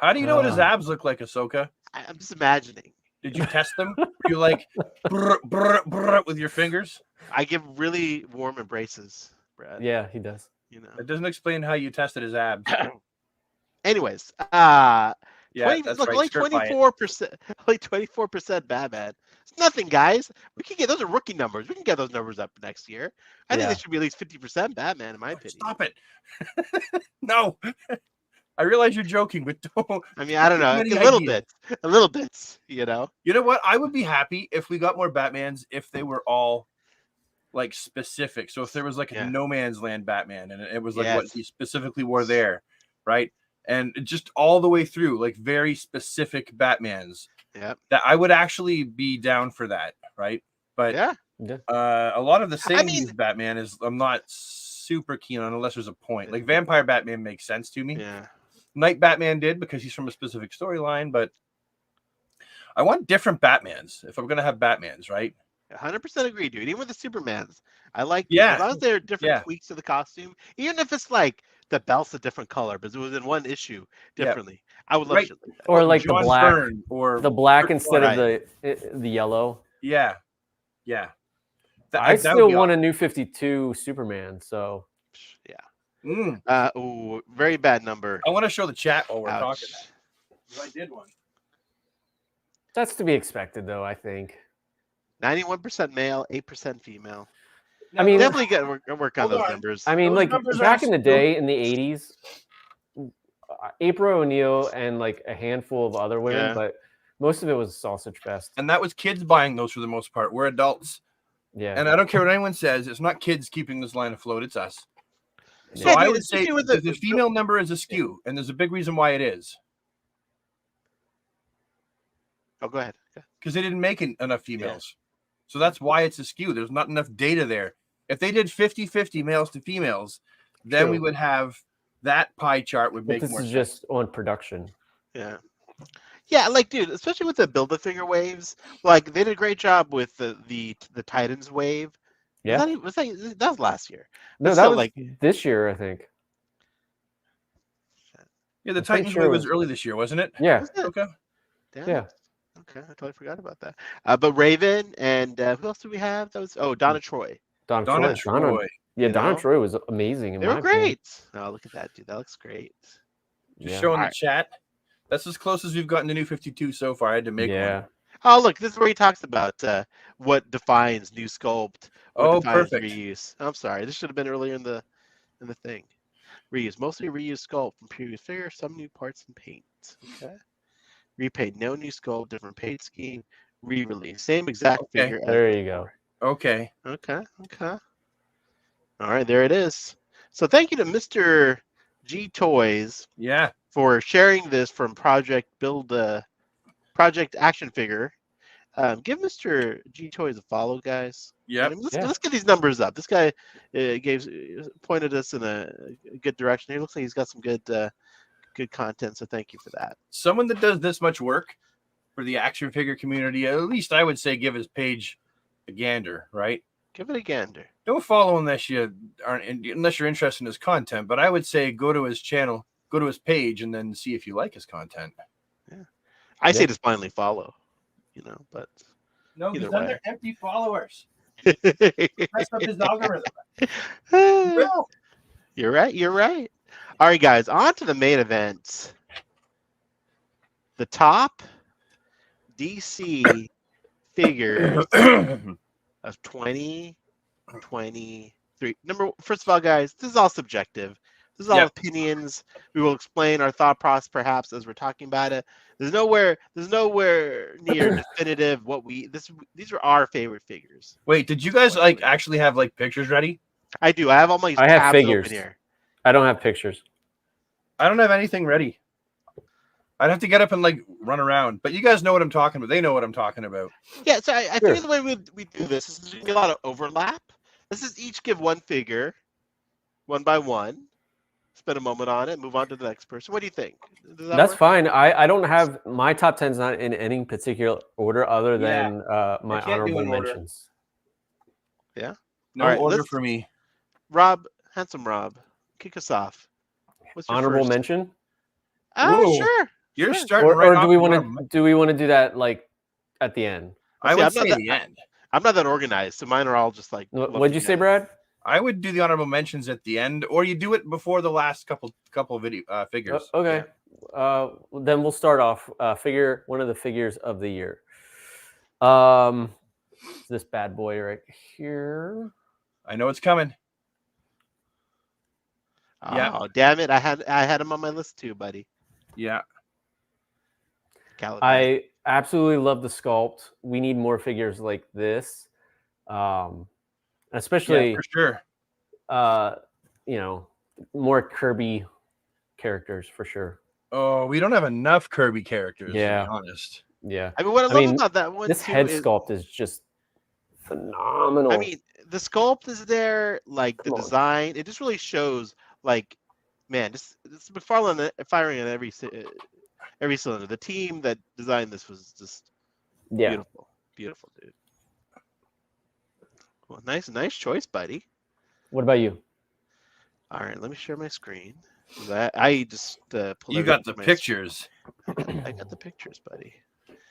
How do you know what his abs look like, Ahsoka? I'm just imagining. Did you test them? You like brr, brr, brr, with your fingers? I give really warm embraces, Brad. Yeah, he does. You know. It doesn't explain how you tested his abs. Anyways, yeah, that's look, right. only 24%, only 24% Batman. It's nothing, guys. We can get those are rookie numbers. We can get those numbers up next year. I think they should be at least 50% Batman, in my opinion. Stop it! No, I realize you're joking, but don't. I mean, I don't know, a little bit. You know. You know what? I would be happy if we got more Batmans if they were all like specific. So if there was like a No Man's Land Batman, and it was like what he specifically wore there, right? And just all the way through, like very specific Batmans. Yeah. That I would actually be down for that, right? But a lot of the same Batman is I'm not super keen on unless there's a point. Like Vampire Batman makes sense to me. Yeah. Night Batman did because he's from a specific storyline, but I want different Batmans if I'm gonna have Batmans, right? 100% agree, dude. Even with the Supermans, I like as long as there are different tweaks to the costume, even if it's like the belt's a different color, but it was in one issue differently. I would love shit like that. Or like John the black, Byrne or the black instead of the yellow. Yeah. I still want a new 52 Superman. So yeah. Very bad number. I want to show the chat while we're talking. I did one. That's to be expected, though. I think 91% male, 8% female. I mean, definitely work on those numbers. I mean, like back in the day, in the 80s, April O'Neil and like a handful of other women, but Most of it was Sausage Fest. And that was kids buying those for the most part. We're adults. Yeah. And I don't care what anyone says. It's not kids keeping this line afloat. It's us. So Yeah, I dude, would say especially with the female number is askew, and there's a big reason why it is. Oh, go ahead. Because they didn't make enough females. So that's why it's askew. There's not enough data there. If they did 50-50 males to females, then we True. would have that pie chart would But make this more is sense. just on production. Yeah. Yeah, like dude, especially with the Build-A-Figure waves, like they did a great job with the Titans wave. Yeah. That was last year? No, But that still, was like, this year, I think. Yeah, the I'm pretty Titans sure wave it was was- early this year, wasn't it? Yeah. was it? Okay. Damn Yeah. it. Okay, I totally forgot about that. But Raven and who else do we have? That was Donna Troy. Donna Donna Troy. Troy. Yeah, You Donna know? Troy was amazing in They my were opinion. great. Oh, look at that, dude. That looks great. Just Yeah. showing the Alright. chat. That's as close as we've gotten to New 52 so far. I had to make Yeah. one. Oh, look, this is where he talks about what defines new sculpt, what Oh, defines perfect. reuse. I'm sorry, this should have been earlier in the thing. Reuse, mostly reuse sculpt from previous figure, some new parts and paint. Okay. Repaint, no new sculpt, different paint scheme, re-release, same exact Okay. figure as There you before. go. Okay. Okay. All right, there it is. So thank you to Mr. G Toys Yeah. for sharing this from Project Action Figure. Give Mr. G Toys a follow, guys. Yep. I mean, Yeah. let's get these numbers up. This guy pointed us in a good direction. He looks like he's got some good content. So thank you for that. Someone that does this much work for the action figure community, at least I would say give his page a gander, right? Give it a gander. Don't follow unless you're interested in his content, but I would say go to his channel, go to his page, and then see if you like his content. I say Yeah. just blindly follow, but No, Either because way. they're empty followers. Mess up his algorithm. No. You're right. All right, guys, on to the main event. The top DC figures of 2023. First of all, guys, this is all subjective. This is all Yep. opinions. We will explain our thought process perhaps as we're talking about it. There's nowhere near definitive these are our favorite figures. Wait, did you guys actually have pictures ready? I do. I have all my I have tabs figures. open here. I don't have pictures. I don't have anything ready. I'd have to get up and run around. But you guys know what I'm talking about. They know what I'm talking about. Yeah, so I Sure. think the way we do this is there's gonna be a lot of overlap. Let's just each give one figure, one by one, spend a moment on it, move on to the next person. What do you think? Does that That's work? fine. I don't have my top 10's not in any particular order other than my can't do honorable an order. mentions. Yeah. No All right, order let's- for me. Rob, handsome Rob, kick us off. What's your Honorable first? mention? Oh, Ooh. sure. You're Sure. starting Or right do off we the want bottom. to do that at the end? I See, would I'm say not the end. I'm not that organized, so mine are all just like. What'd you say, together. Brad? I would do the honorable mentions at the end, or you do it before the last couple video figures. Okay. Then we'll start off one of the figures of the year. This bad boy right here. I know it's coming. Yeah. Oh, damn it! I had him on my list too, buddy. Yeah. Caliban. I absolutely love the sculpt. We need more figures like this, especially Yeah, for sure. More Kirby characters for sure. Oh, we don't have enough Kirby characters, Yeah. to be honest. Yeah, I mean, what I love about that one this too head is, sculpt is just phenomenal. I mean, the sculpt is there, like the Come on. design. It just really shows, like, man, this McFarlane firing on every cylinder. The team that designed this was just yeah, beautiful, dude. Well, nice choice, buddy. What about you? All right, let me share my screen. I just pulled. You got the everything from my pictures. screen. I got the pictures, buddy.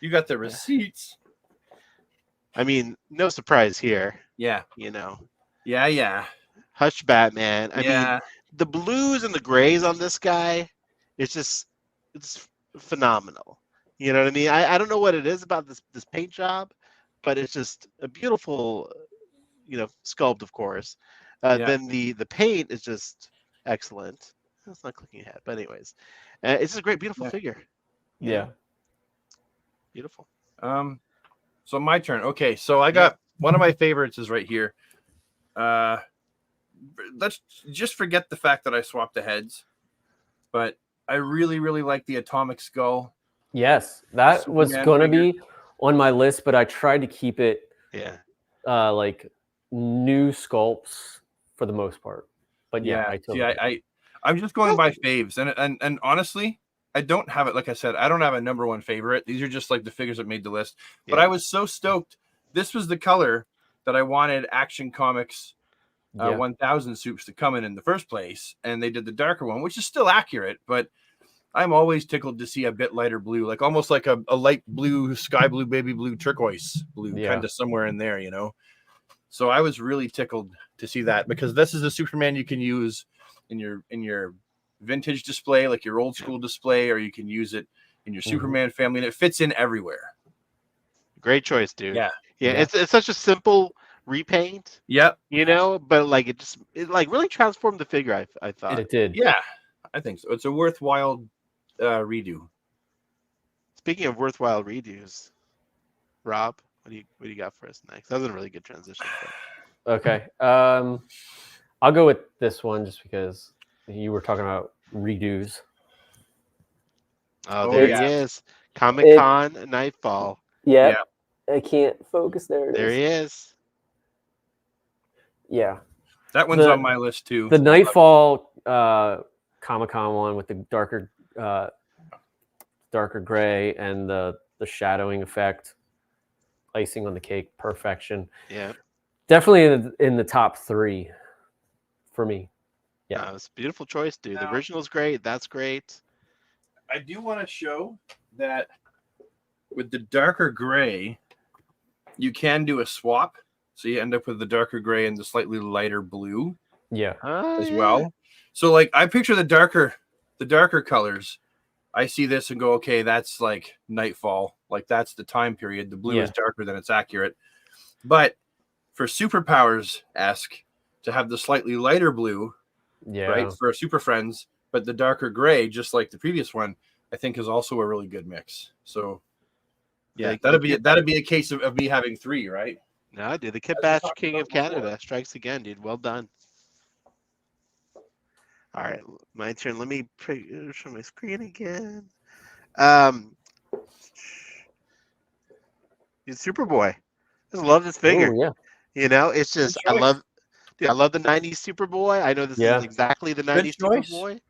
You got the receipts. I mean, no surprise here. Yeah. Yeah. Hush, Batman. I mean, the blues and the grays on this guy, it's phenomenal. You know what I mean? I don't know what it is about this paint job, but it's just a beautiful, sculpt, of course. Then the paint is just excellent. It's not clicking ahead, but anyways, it's just a great, beautiful figure. Yeah. Beautiful. So my turn. Okay, so I got one of my favorites is right here. Let's just forget the fact that I swapped the heads, but I really, really like the Atomic Skull. Yes, that Superman was going to figure. be on my list, but I tried to keep it like new sculpts for the most part. But yeah, I totally I'm just going by faves, and honestly, I don't have it. Like I said, I don't have a number one favorite. These are just like the figures that made the list. But I was so stoked. This was the color that I wanted Action Comics 1000 soups to come in the first place, and they did the darker one, which is still accurate, but I'm always tickled to see a bit lighter blue, like almost like a light blue, sky blue, baby blue, turquoise blue, kind of somewhere in there, you know. So I was really tickled to see that, because this is a Superman you can use in your vintage display, like your old school display, or you can use it in your Superman family, and it fits in everywhere. Great choice, dude. Yeah. It's such a simple repaint. Yep. You know, but like it like really transformed the figure. I thought it did. Yeah, I think so. It's a worthwhile redo. Speaking of worthwhile redos, Rob, what do you got for us next? That was a really good transition. But... Okay. I'll go with this one just because you were talking about redos. Oh, there he is. Comic-Con Nightfall. Yeah. I can't focus. There it is. There he is. Yeah. That one's on my list too. The Nightfall Comic-Con one with the darker gray and the shadowing effect, icing on the cake, perfection. Yeah. Definitely in the top 3 for me. Yeah. It's a beautiful choice, dude. The original's great. That's great. I do want to show that with the darker gray, you can do a swap. So you end up with the darker gray and the slightly lighter blue. As well. So like I picture the darker colors. I see this and go, okay, that's like Nightfall. Like that's the time period. The blue is darker than it's accurate. But for Superpowers-esque, to have the slightly lighter blue, right, for Super Friends, but the darker gray, just like the previous one, I think is also a really good mix. So yeah, that'd be a case of me having 3, right? No, dude, the Kit Bash King of Canada strikes again, dude. Well done. All right, my turn. Let me show my screen again. Superboy. I just love this figure. Ooh, yeah. You know, it's just I love the '90s Superboy. I know this is exactly the '90s Superboy,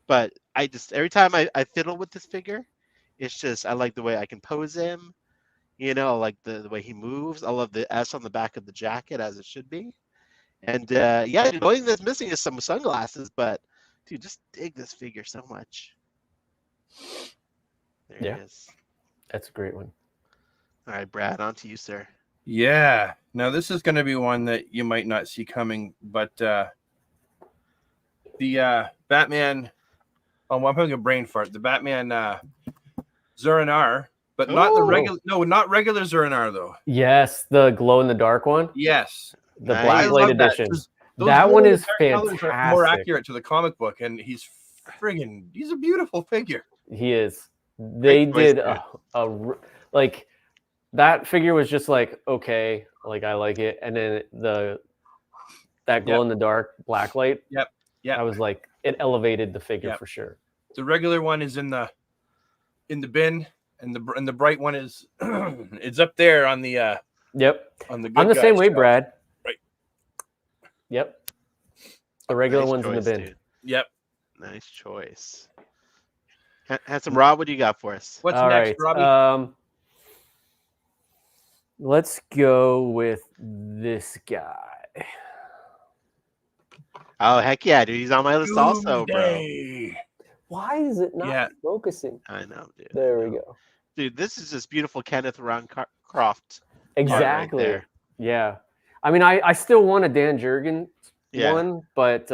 but I just every time I fiddle with this figure, it's just I like the way I can pose him. You know, like the way he moves. I love the S on the back of the jacket, as it should be. And the only thing that's missing is some sunglasses, but dude, just dig this figure so much. There it is. That's a great one. All right, Brad, on to you, sir. Yeah. Now this is going to be one that you might not see coming, but the Batman. Oh, I'm having a brain fart. The Batman Zur-En-Arr, but not the regular. No, not regular Zur-En-Arr though. Yes, the glow in the dark one. Yes, the Black Light edition. That one is fantastic. More accurate to the comic book, and he's a beautiful figure. He is. They did like that figure was just like, okay, like I like it, and then that glow in the dark black light. Yep. I was like, it elevated the figure for sure. The regular one is in the bin, and the bright one is it's up there on the on the good I'm the same way, stuff. Brad. Right. Yep. The regular one's in the bin. Dude. Yep. Nice choice. Handsome Rob, what do you got for us? What's next, Robbie? Let's go with this guy. Oh, heck yeah, dude. He's on my list also, bro. Why is it not focusing? I know, dude. There we go. Dude, this is just beautiful Kenneth Croft. Exactly. Right, yeah. I mean, I still want a Dan Jurgens one, but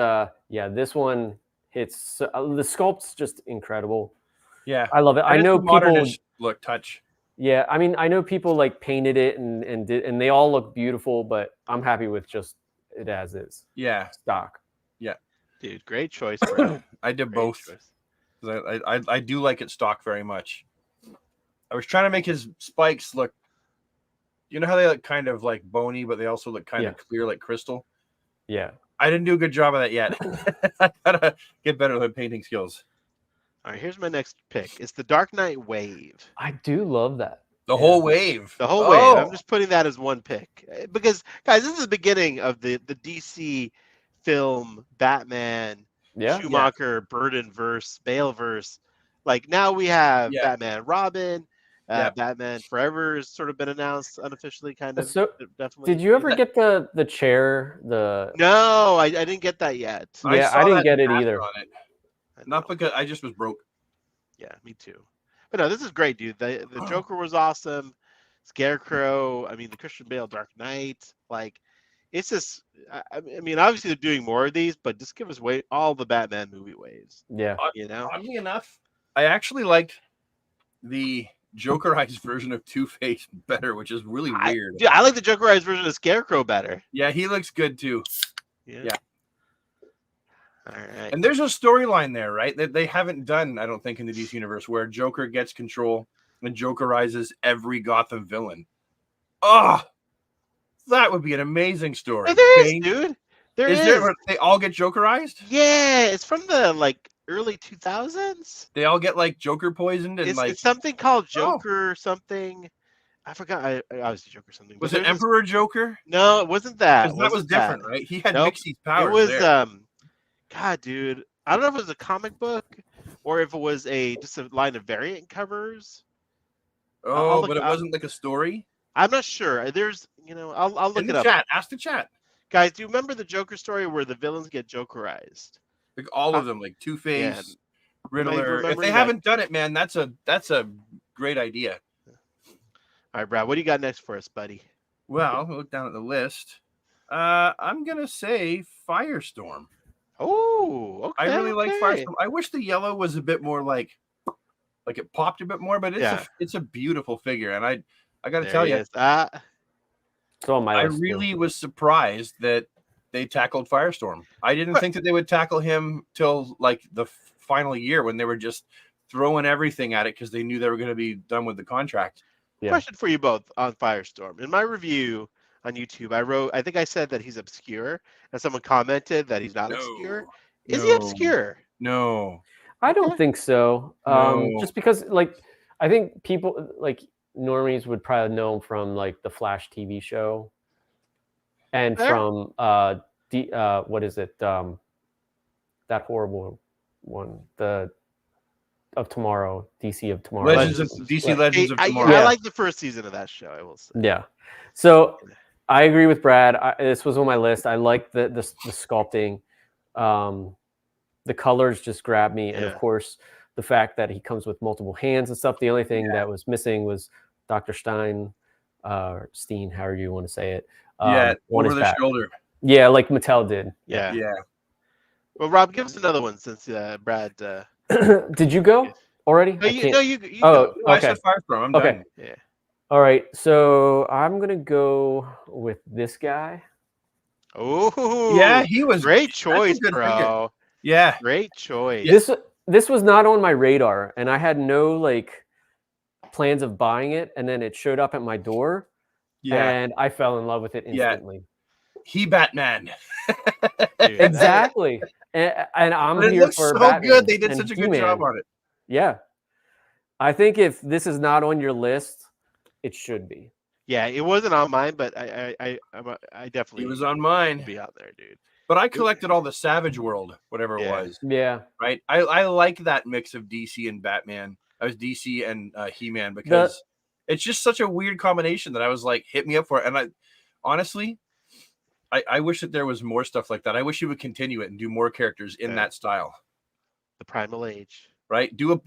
this one hits. The sculpt's just incredible. Yeah. I love it. I know people look touch. Yeah, I mean, I know people like painted it and they all look beautiful, but I'm happy with just it as is. Yeah. Stock. Yeah. Dude, great choice, bro. I did both. I do like it stock very much. I was trying to make his spikes look. You know how they look kind of like bony, but they also look kind of clear, like crystal. Yeah. I didn't do a good job of that yet. I gotta get better at painting skills. All right, here's my next pick. It's the Dark Knight Wave. I do love that. The whole wave. The whole wave. I'm just putting that as one pick because, guys, this is the beginning of the DC film Batman, Schumacher, Burton-verse, Bale-verse. Like now we have Batman Robin. Batman Forever has sort of been announced unofficially, kind of. So, definitely. Did you ever get the chair? No, I didn't get that yet. Yeah, I didn't get it either. Not because I just was broke. Yeah, me too. But no, this is great, dude. The Joker was awesome. Scarecrow. I mean, the Christian Bale Dark Knight. Like, it's just. I mean, obviously they're doing more of these, but just give us all the Batman movie waves. Yeah. You know. Oddly enough, I actually liked the Jokerized version of Two-Face better, which is really weird. I like the Jokerized version of Scarecrow better. Yeah, he looks good too. Yeah. All right. And there's a storyline there, right? That they haven't done, I don't think, in the DC universe, where Joker gets control and Jokerizes every Gotham villain. Oh, that would be an amazing story. There is, dude. There is. There, they all get Jokerized? Yeah, it's from the early 2000s. They all get Joker poisoned and it's something called Joker something. I forgot. I was Joker something. Was it Emperor Joker? No, it wasn't that. Because that was different, right? He had Mixie's powers. It was there. God, dude. I don't know if it was a comic book or if it was just a line of variant covers. Oh, but it wasn't like a story. I'm not sure. There's, I'll look it up. Chat. Ask the chat, guys. Do you remember the Joker story where the villains get Jokerized? Like all of them, like Two-Face, Riddler. If they haven't done it, man, that's a great idea. All right, Brad. What do you got next for us, buddy? Well, look down at the list. I'm gonna say Firestorm. Oh, okay. I really like Firestorm. I wish the yellow was a bit more like it popped a bit more, but it's a beautiful figure, and I got to tell you, it's on my list. I really was surprised that they tackled Firestorm. I didn't think that they would tackle him till the final year when they were just throwing everything at it because they knew they were going to be done with the contract. Yeah. Question for you both on Firestorm. In my review on YouTube, I think I said that he's obscure, and someone commented that he's not obscure. Is he obscure? No. I don't think so. Just because, I think people, normies would probably know him from, the Flash TV show. And from, what is it? That horrible one. Of Tomorrow, DC of Tomorrow. Legends of Tomorrow. I like the first season of that show, I will say. Yeah. So I agree with Brad. This was on my list. I like the sculpting. The colors just grabbed me. And of course, the fact that he comes with multiple hands and stuff. The only thing that was missing was Dr. Stein, Steen, however you want to say it. Over the shoulder. Yeah, like Mattel did. Yeah. Yeah. Well, Rob, give us another one since Brad. Did you go already? You go. I said Firestorm. I'm done. Yeah. All right. So I'm going to go with this guy. Oh. Yeah, he was. Great choice, bro. Figure. Yeah. Great choice. This was not on my radar, and I had no plans of buying it, and then it showed up at my door. Yeah. And I fell in love with it instantly. He Batman. Dude, exactly. And I'm here for Batman. Good. They did such a good job on it. Yeah. I think if this is not on your list, it should be. Yeah, it wasn't on mine, but I definitely. It was on mine. Be out there, dude. But I collected all the Savage World, whatever it was. Yeah. Right. I like that mix of DC and Batman. I was DC and He-Man because it's just such a weird combination that I was like, hit me up for it. And I honestly, I wish that there was more stuff like that. I wish you would continue it and do more characters in that style. The Primal Age. Right? But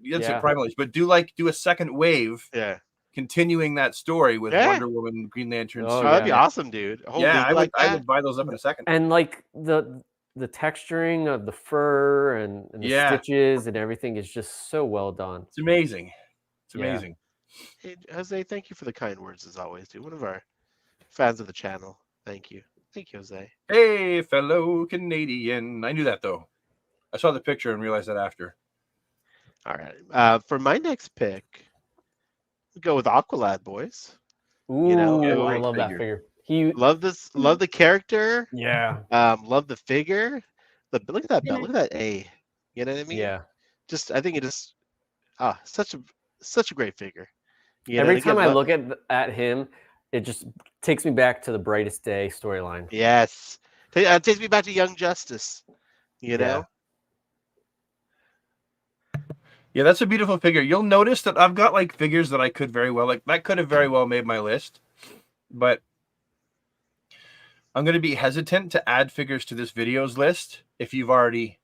it's a Primal Age. But do a second wave. Yeah. Continuing that story with Wonder Woman, Green Lantern. Oh, that'd be awesome, dude. I would buy those up in a second. And the texturing of the fur and the stitches and everything is just so well done. It's amazing. It's amazing. Hey, Jose, thank you for the kind words as always, dude. One of our fans of the channel. Thank you. Thank you, Jose. Hey, fellow Canadian. I knew that, though. I saw the picture and realized that after. All right. For my next pick, Go with Aqualad, boys. Ooh, You know, I great love that figure. figure. He, love this. Love the character. yeah, Love the figure. Look at that belt. Look at that A. You know what I mean? yeah. Just I think it just such a great figure. You know, Every and time again, I look at him, it just takes me back to the Brightest Day storyline. yes, takes me back to Young Justice. You Yeah. know, Yeah, that's a beautiful figure. You'll notice that I've got like figures that I could very well like. That could have very well made my list, but I'm going to be hesitant to add figures to this video's list if you guys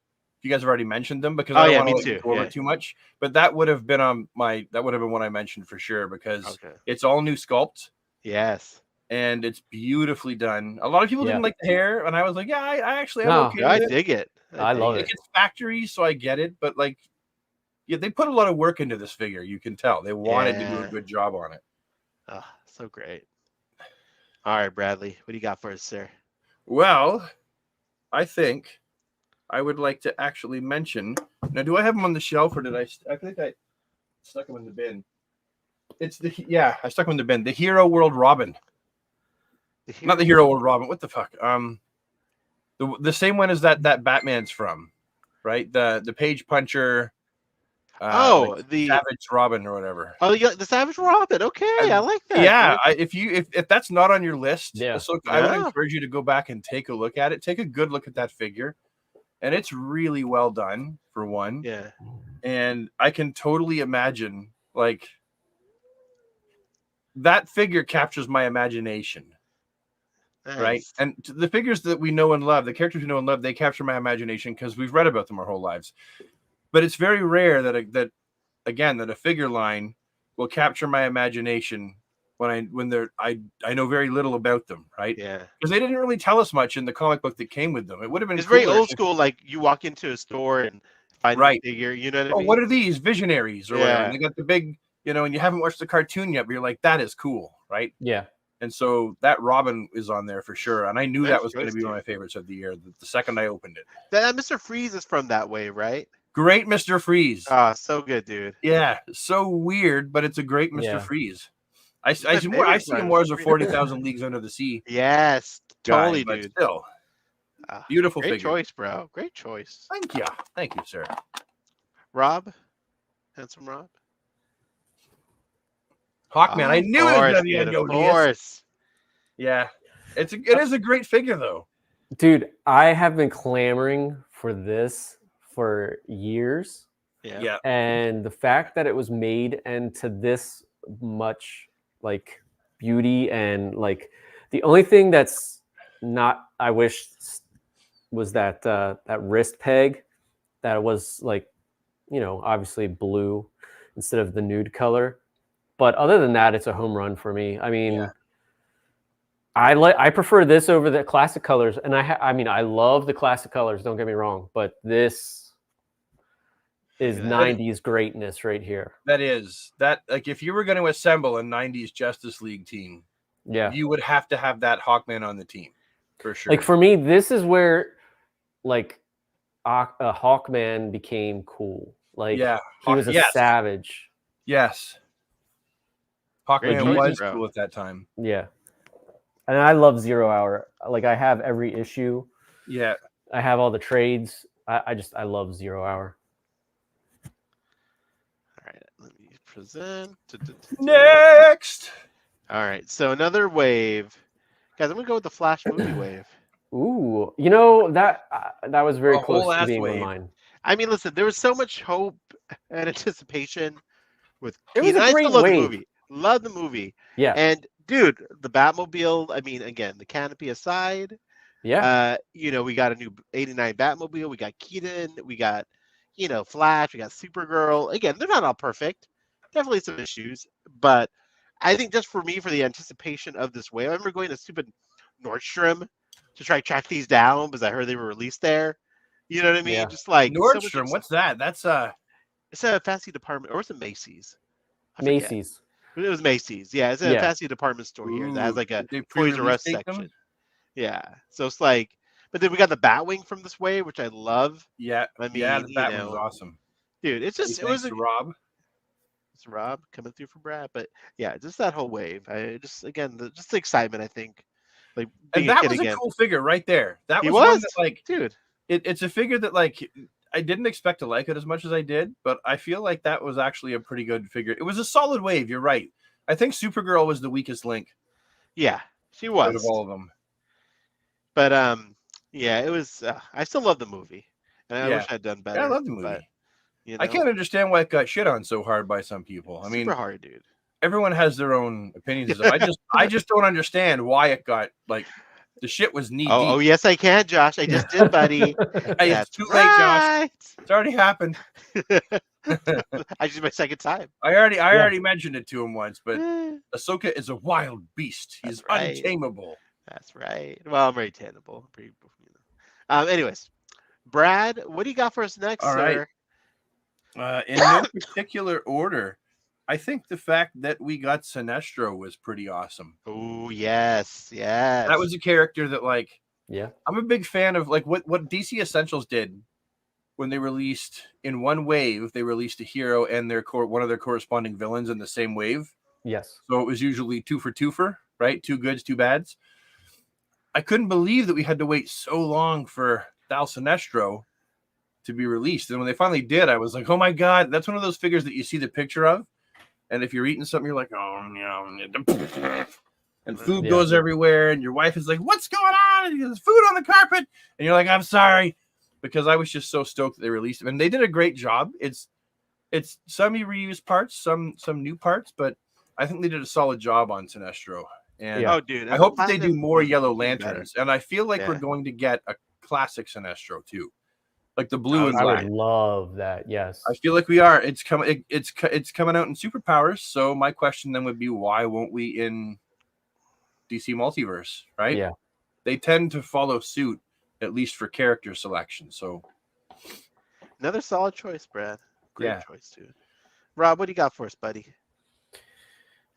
have already mentioned them, because I oh don't yeah, want me to too. go over Yeah, it too much. But that would have been one I mentioned for sure, because okay, it's all new sculpt yes. and it's beautifully done. A lot of people Yeah. didn't like the hair, and I was like, yeah, I actually am No, okay Yeah, I with it. dig it. I love Like, it. it's factory, so I get it, but like, yeah, they put a lot of work into this figure. You can tell they wanted to do a Yeah. good job on it. Oh, so great. All right, Bradley, what do you got for us, sir? Well, I think I would like to actually mention. Now, do I have them on the shelf, or did I? I think I stuck them in the bin. I stuck them in the bin. The Hero World Robin, not the Hero World Robin. What the fuck? The same one as that Batman's from, right? The Page Puncher. Like The Savage Robin or whatever. the Savage Robin. Okay, I like that. Yeah, if that's not on your list, Yeah. so I would No. encourage you to go back and take a look at it. Take a good look at that figure, and it's really well done for one. Yeah. And I can totally imagine, like, that figure captures my imagination, right? Nice. And the figures that we know and love, the characters we know and love, they capture my imagination because we've read about them our whole lives. But it's very rare that a figure line will capture my imagination when I know very little about them, right? Yeah. Because they didn't really tell us much in the comic book that came with them. It would have been It's very cooler old if- school. Like you walk into a store and find Right. the figure. You know what I Oh, mean? what are these visionaries or whatever? Yeah. And they got the big, and you haven't watched the cartoon yet, but you're like, that is cool, right? Yeah. And so that Robin is on there for sure. And I knew that Nice was going to choice, be one of dude. my favorites of the year the second I opened it. That Mr. Freeze is from that way, right? Great Mr. Freeze. Ah, so good, dude. Yeah, so weird, but it's a great Mr. Yeah. Freeze. I my see favorite him part. more as a 40,000 Leagues Under the Sea Yes, guy, totally, but dude. still, Ah, beautiful great figure. choice, bro. Great choice. Thank you, sir. Rob, handsome Rob. Hawkman, I knew it was going to be on dude, your of list. course. Yeah, it is a great figure though. Dude, I have been clamoring for this for years. Yeah. And the fact that it was made into this much like beauty, and like the only thing that's not, I wish, was that that wrist peg that was like, obviously blue instead of the nude color. But other than that, it's a home run for me. I mean, Yeah. I prefer this over the classic colors, and I love the classic colors. Don't get me wrong, but this is Look at that. 90s greatness right here. That like if you were going to assemble a 90s Justice League team, Yeah, you would have to have that Hawkman on the team for sure. like for me, this is where like Hawkman became cool. Like he was a yes. savage. Yes. Great Hawkman choice, was bro. cool at that time. Yeah, and I love 0 Hour. Like I have every issue. Yeah. I have all the trades. I love 0 Hour. All right, let me present. Next. All right, so another wave, guys. I'm gonna go with the Flash movie wave. Ooh, that was very A close whole to ass being on wave. mine. I mean, listen, there was so much hope and anticipation with. It was a I still great love wave. the movie. Love the movie. Yeah, And dude, the Batmobile. I mean, again, the canopy aside. yeah, We got a new '89 Batmobile. We got Keaton. We got, Flash. We got Supergirl. Again, they're not all perfect. Definitely some issues, but I think just for me, for the anticipation of this wave, I remember going to stupid Nordstrom to try to track these down because I heard they were released there. You know what I mean? Yeah. Just like so much Nordstrom, what's that? That's It's a fancy department, or was it Macy's? I forget. Macy's. It was Macy's. Yeah, it's a Yeah. fancy department store here that has like a did they Toys R pre-release Us date them? section. Yeah, so it's like, but then we got the Batwing from this wave, which I love. Yeah. I mean, yeah, that was awesome. dude, it's Hey, just it was thanks to Rob. It's Rob coming through for Brad. But yeah, just that whole wave. I just again, just the excitement. I think, like being And a that kid was a again. cool figure right there. That He was one was, that like dude. it's a figure that like I didn't expect to like it as much as I did, but I feel like that was actually a pretty good figure. It was a solid wave. You're right. I think Supergirl was the weakest link Yeah, she out was. of all of them. But yeah, it was. I still love the movie, and I wish Yeah. I'd done Yeah, I better. love the But movie. you I know, can't understand why it got shit on so hard by some people. I mean, super hard, dude. everyone has their own opinions and stuff. I just don't understand why it got like the shit was knee Oh, deep. yes, I can, Josh. I just did, buddy. Hey, it's That's too late, Josh. right. It's already happened. I just my second time. I already mentioned it to him once, but Eh, Ahsoka is a wild beast. He's That's right. untamable. That's right. Well, I'm very tangible. Anyways, Brad, what do you got for us next, All right. sir? In no particular order, I think the fact that we got Sinestro was pretty awesome. Oh, yes, yes. That was a character that, like, Yeah. I'm a big fan of, like, what DC Essentials did when they released in one wave. They released a hero and one of their corresponding villains in the same wave. Yes. So it was usually two for, right? Two goods, two bads. I couldn't believe that we had to wait so long for Dal Sinestro to be released. And when they finally did, I was like, oh my God, that's one of those figures that you see the picture of. And if you're eating something, you're like, oh, no. And food goes everywhere. And your wife is like, what's going on? And there's food on the carpet. And you're like, I'm sorry. Because I was just so stoked that they released him. And they did a great job. It's some reused parts, some new parts, but I think they did a solid job on Sinestro. And Oh, dude. I hope that they do more Yellow Lanterns. And I feel like we're Yeah. going to get a classic Sinestro too. Like the blue and I black. would love that. Yes. I feel like we are. It's coming. It's coming out in Superpowers. So my question then would be, why won't we in DC Multiverse? Right? Yeah. They tend to follow suit, at least for character selection. So Another solid choice, Brad. Great Yeah. choice, dude. Rob, what do you got for us, buddy?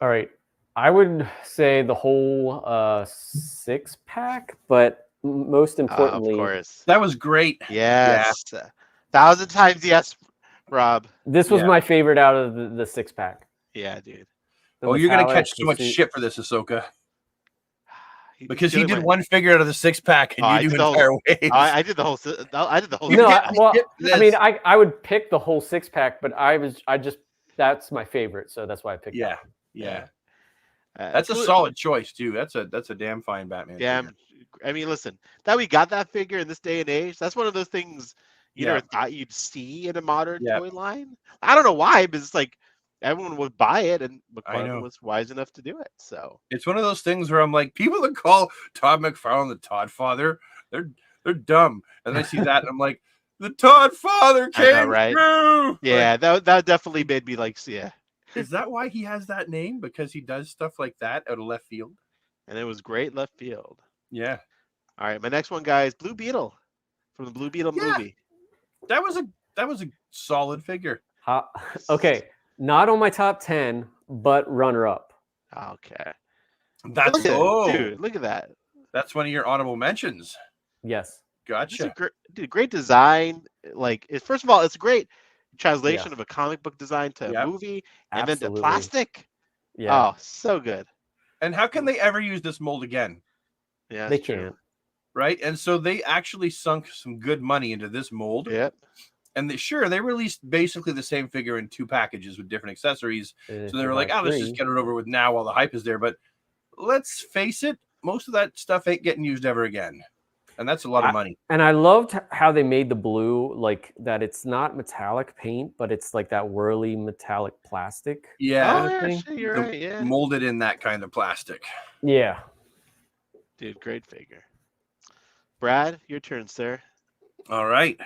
All right. I would say the whole 6-pack, but most importantly, Of course. that was great. Yes. 1,000 times yes, Rob. this was my favorite out of the 6-pack. Yeah, dude. Oh, you're gonna metallic, catch so much the suit. shit for this, Ahsoka, because he Stealing did my- one figure out of the 6-pack, and Oh, I you do did the whole- entire waves. I did the whole. I did the whole. No, can't skip I mean, this. I would pick the whole 6-pack, but that's my favorite, so that's why I picked that one. Yeah. That's a cool- solid choice too. That's a damn fine Batman. Damn. figure. I mean, listen, that we got that figure in this day and age, that's one of those things you never thought you'd see in a modern toy line. I don't know why, but it's like everyone would buy it, and McFarlane was wise enough to do it. So it's one of those things where I'm like, people that call Todd McFarlane the Todd Father, they're dumb. And I see that, and I'm like, the Todd Father came through. Yeah, like, that definitely made me like, yeah. Is that why he has that name? Because he does stuff like that out of left field? And it was great left field. Yeah. All right, my next one, guys, Blue Beetle from the Blue Beetle movie. That was a solid figure. Okay, not on my top 10, but runner-up. Okay. That's dude, look at that. That's one of your honorable mentions. Yes. Gotcha. Great design. Like, first of all, it's a great translation of a comic book design to a movie, and then to plastic. Yeah. Oh, so good. And how can they ever use this mold again? Yeah, they can't. Right? And so they actually sunk some good money into this mold. Yep. And they released basically the same figure in 2 packages with different accessories. So they were like, let's just get it over with now while the hype is there. But let's face it, most of that stuff ain't getting used ever again. And that's a lot of money. And I loved how they made the blue, like that it's not metallic paint, but it's like that whirly metallic plastic. Yeah. You're right. Yeah. Molded in that kind of plastic. Yeah. Dude, great figure. Brad, your turn, sir. All right.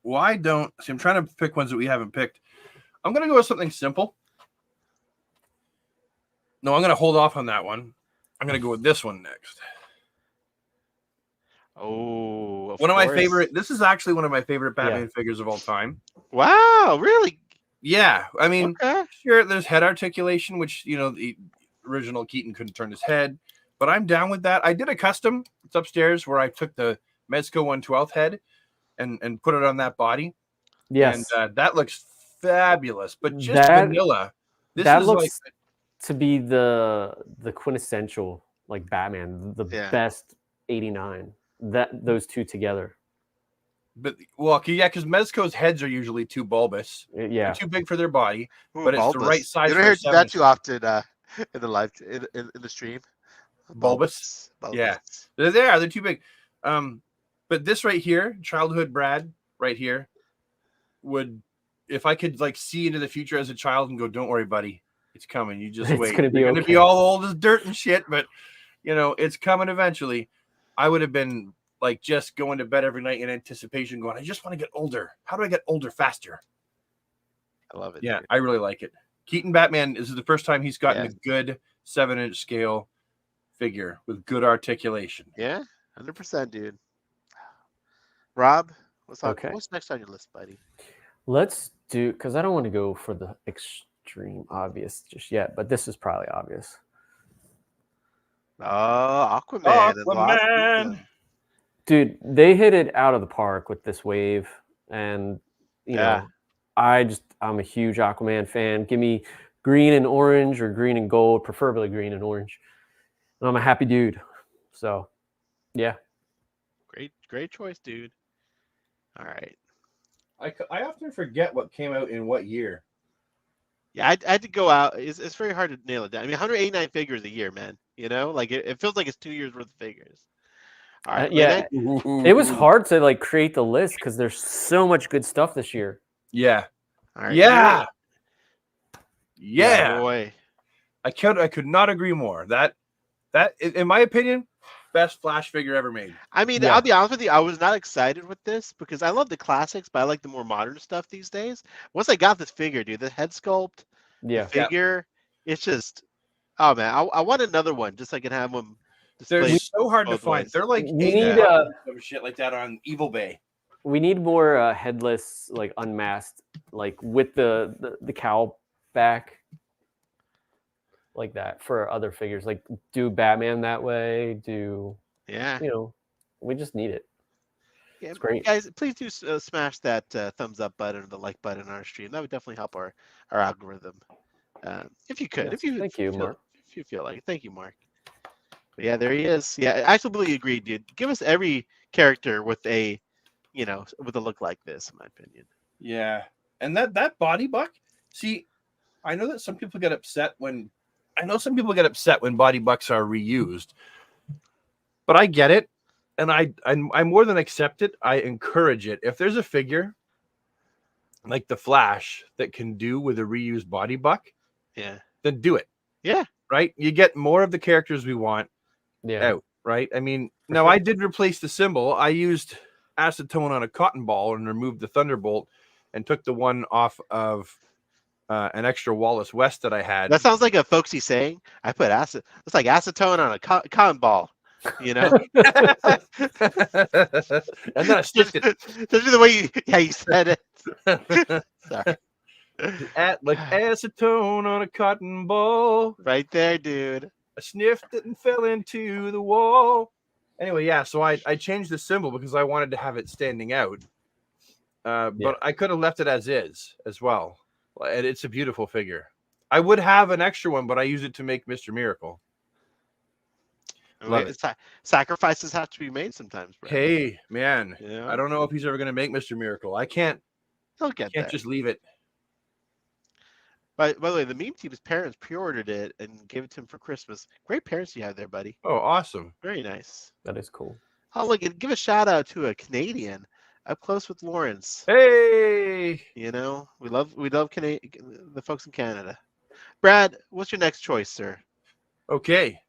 Why don't... See, I'm trying to pick ones that we haven't picked. I'm going to go with something simple. No, I'm going to hold off on that one. I'm going to go with this one next. Oh, one of my favorite. This is actually one of my favorite Batman figures of all time. Wow, really? Yeah, I mean, sure, there's head articulation, which the original Keaton couldn't turn his head, but I'm down with that. I did a custom. It's upstairs where I took the Mezco 1/12 head and put it on that body. Yes, and that looks fabulous, but just That- vanilla. This that is looks like to be the quintessential like Batman, the Yeah. best 89. Those two together. but well, yeah, because Mezco's heads are usually too bulbous. Yeah. They're too big for their body, Ooh, but it's the bulbous. right size You for don't a hear 7. that too often in the live in the stream. Bulbous? Yeah. They're too big. But this right here, childhood Brad, right here, would, if I could like see into the future as a child and go, "Don't worry, buddy, it's coming. You just It's wait. gonna be You're gonna okay." be all old as dirt and shit, but you know it's coming eventually." I would have been like just going to bed every night in anticipation, going, "I just want to get older. How do I get older faster?" I love it. Yeah, dude. I really like it. Keaton Batman, this is the first time he's gotten Yeah. a good 7-inch scale figure with good articulation. Yeah, 100%, dude. Rob, Okay. what's next on your list, buddy? Let's do, because I don't want to go for the extreme obvious just yet, but this is probably obvious. Oh, Aquaman. and Lost Aquaman. Kingdom. Dude, they hit it out of the park with this wave, and you Yeah. know, I'm a huge Aquaman fan. Give me green and orange or green and gold, preferably green and orange, and I'm a happy dude. So, yeah. Great choice, dude. All right. I often forget what came out in what year. Yeah, I had to go out. It's very hard to nail it down. I mean, 189 figures a year, man. You know, like it feels like it's 2 years worth of figures. All right. Yeah, it was hard to like create the list because there's so much good stuff this year. Yeah. All right. Yeah. Yeah, Yeah. boy. I could not agree more. That in my opinion, best Flash figure ever made. I mean, Yeah. I'll be honest with you. I was not excited with this because I love the classics, but I like the more modern stuff these days. Once I got this figure, dude, the head sculpt, Yeah. the figure, it's just, oh man, I want another one just so I can have them They're displayed. so hard to both find. ways. They're like We $8 need, of shit like that on Evil Bay. We need more headless, like unmasked, like with the cowl back, like that for other figures. Like do Batman that way. Yeah. We just need it. Yeah, It's great. guys. Please do smash that thumbs up button or the like button on our stream. That would definitely help our algorithm. If you could, Yes, if you thank you, feel, Mark. if you feel like it. Thank you, Mark. But yeah, there he is. Yeah, I absolutely agree, dude. Give us every character with a, with a look like this, in my opinion. Yeah. And that body buck, see, I know that some people get upset when body bucks are reused. But I get it. And I more than accept it. I encourage it. If there's a figure like the Flash that can do with a reused body buck, Yeah. then do it. Yeah. Right? You get more of the characters we want out, right? I mean, now I did replace the symbol. I used acetone on a cotton ball and removed the Thunderbolt and took the one off of an extra Wallace West that I had. That sounds like a folksy saying. I put it's like acetone on a cotton ball, and then I stiffed it. Just the way you said it. Sorry. Like acetone on a cotton ball. Right there, dude. I sniffed it and fell into the wall. Anyway, yeah, so I changed the symbol because I wanted to have it standing out. But I could have left it as is as well. And it's a beautiful figure. I would have an extra one, but I use it to make Mr. Miracle. Love it. Sacrifices have to be made sometimes, bro. Hey, man. Yeah. I don't know if he's ever going to make Mr. Miracle. I can't just leave it. By the way, the meme team's parents pre-ordered it and gave it to him for Christmas. Great parents you have there, buddy. Oh, awesome. Very nice. That is cool. Oh, look, and give a shout out to a Canadian up close with Lawrence. Hey. We love the folks in Canada. Brad, what's your next choice, sir? Okay.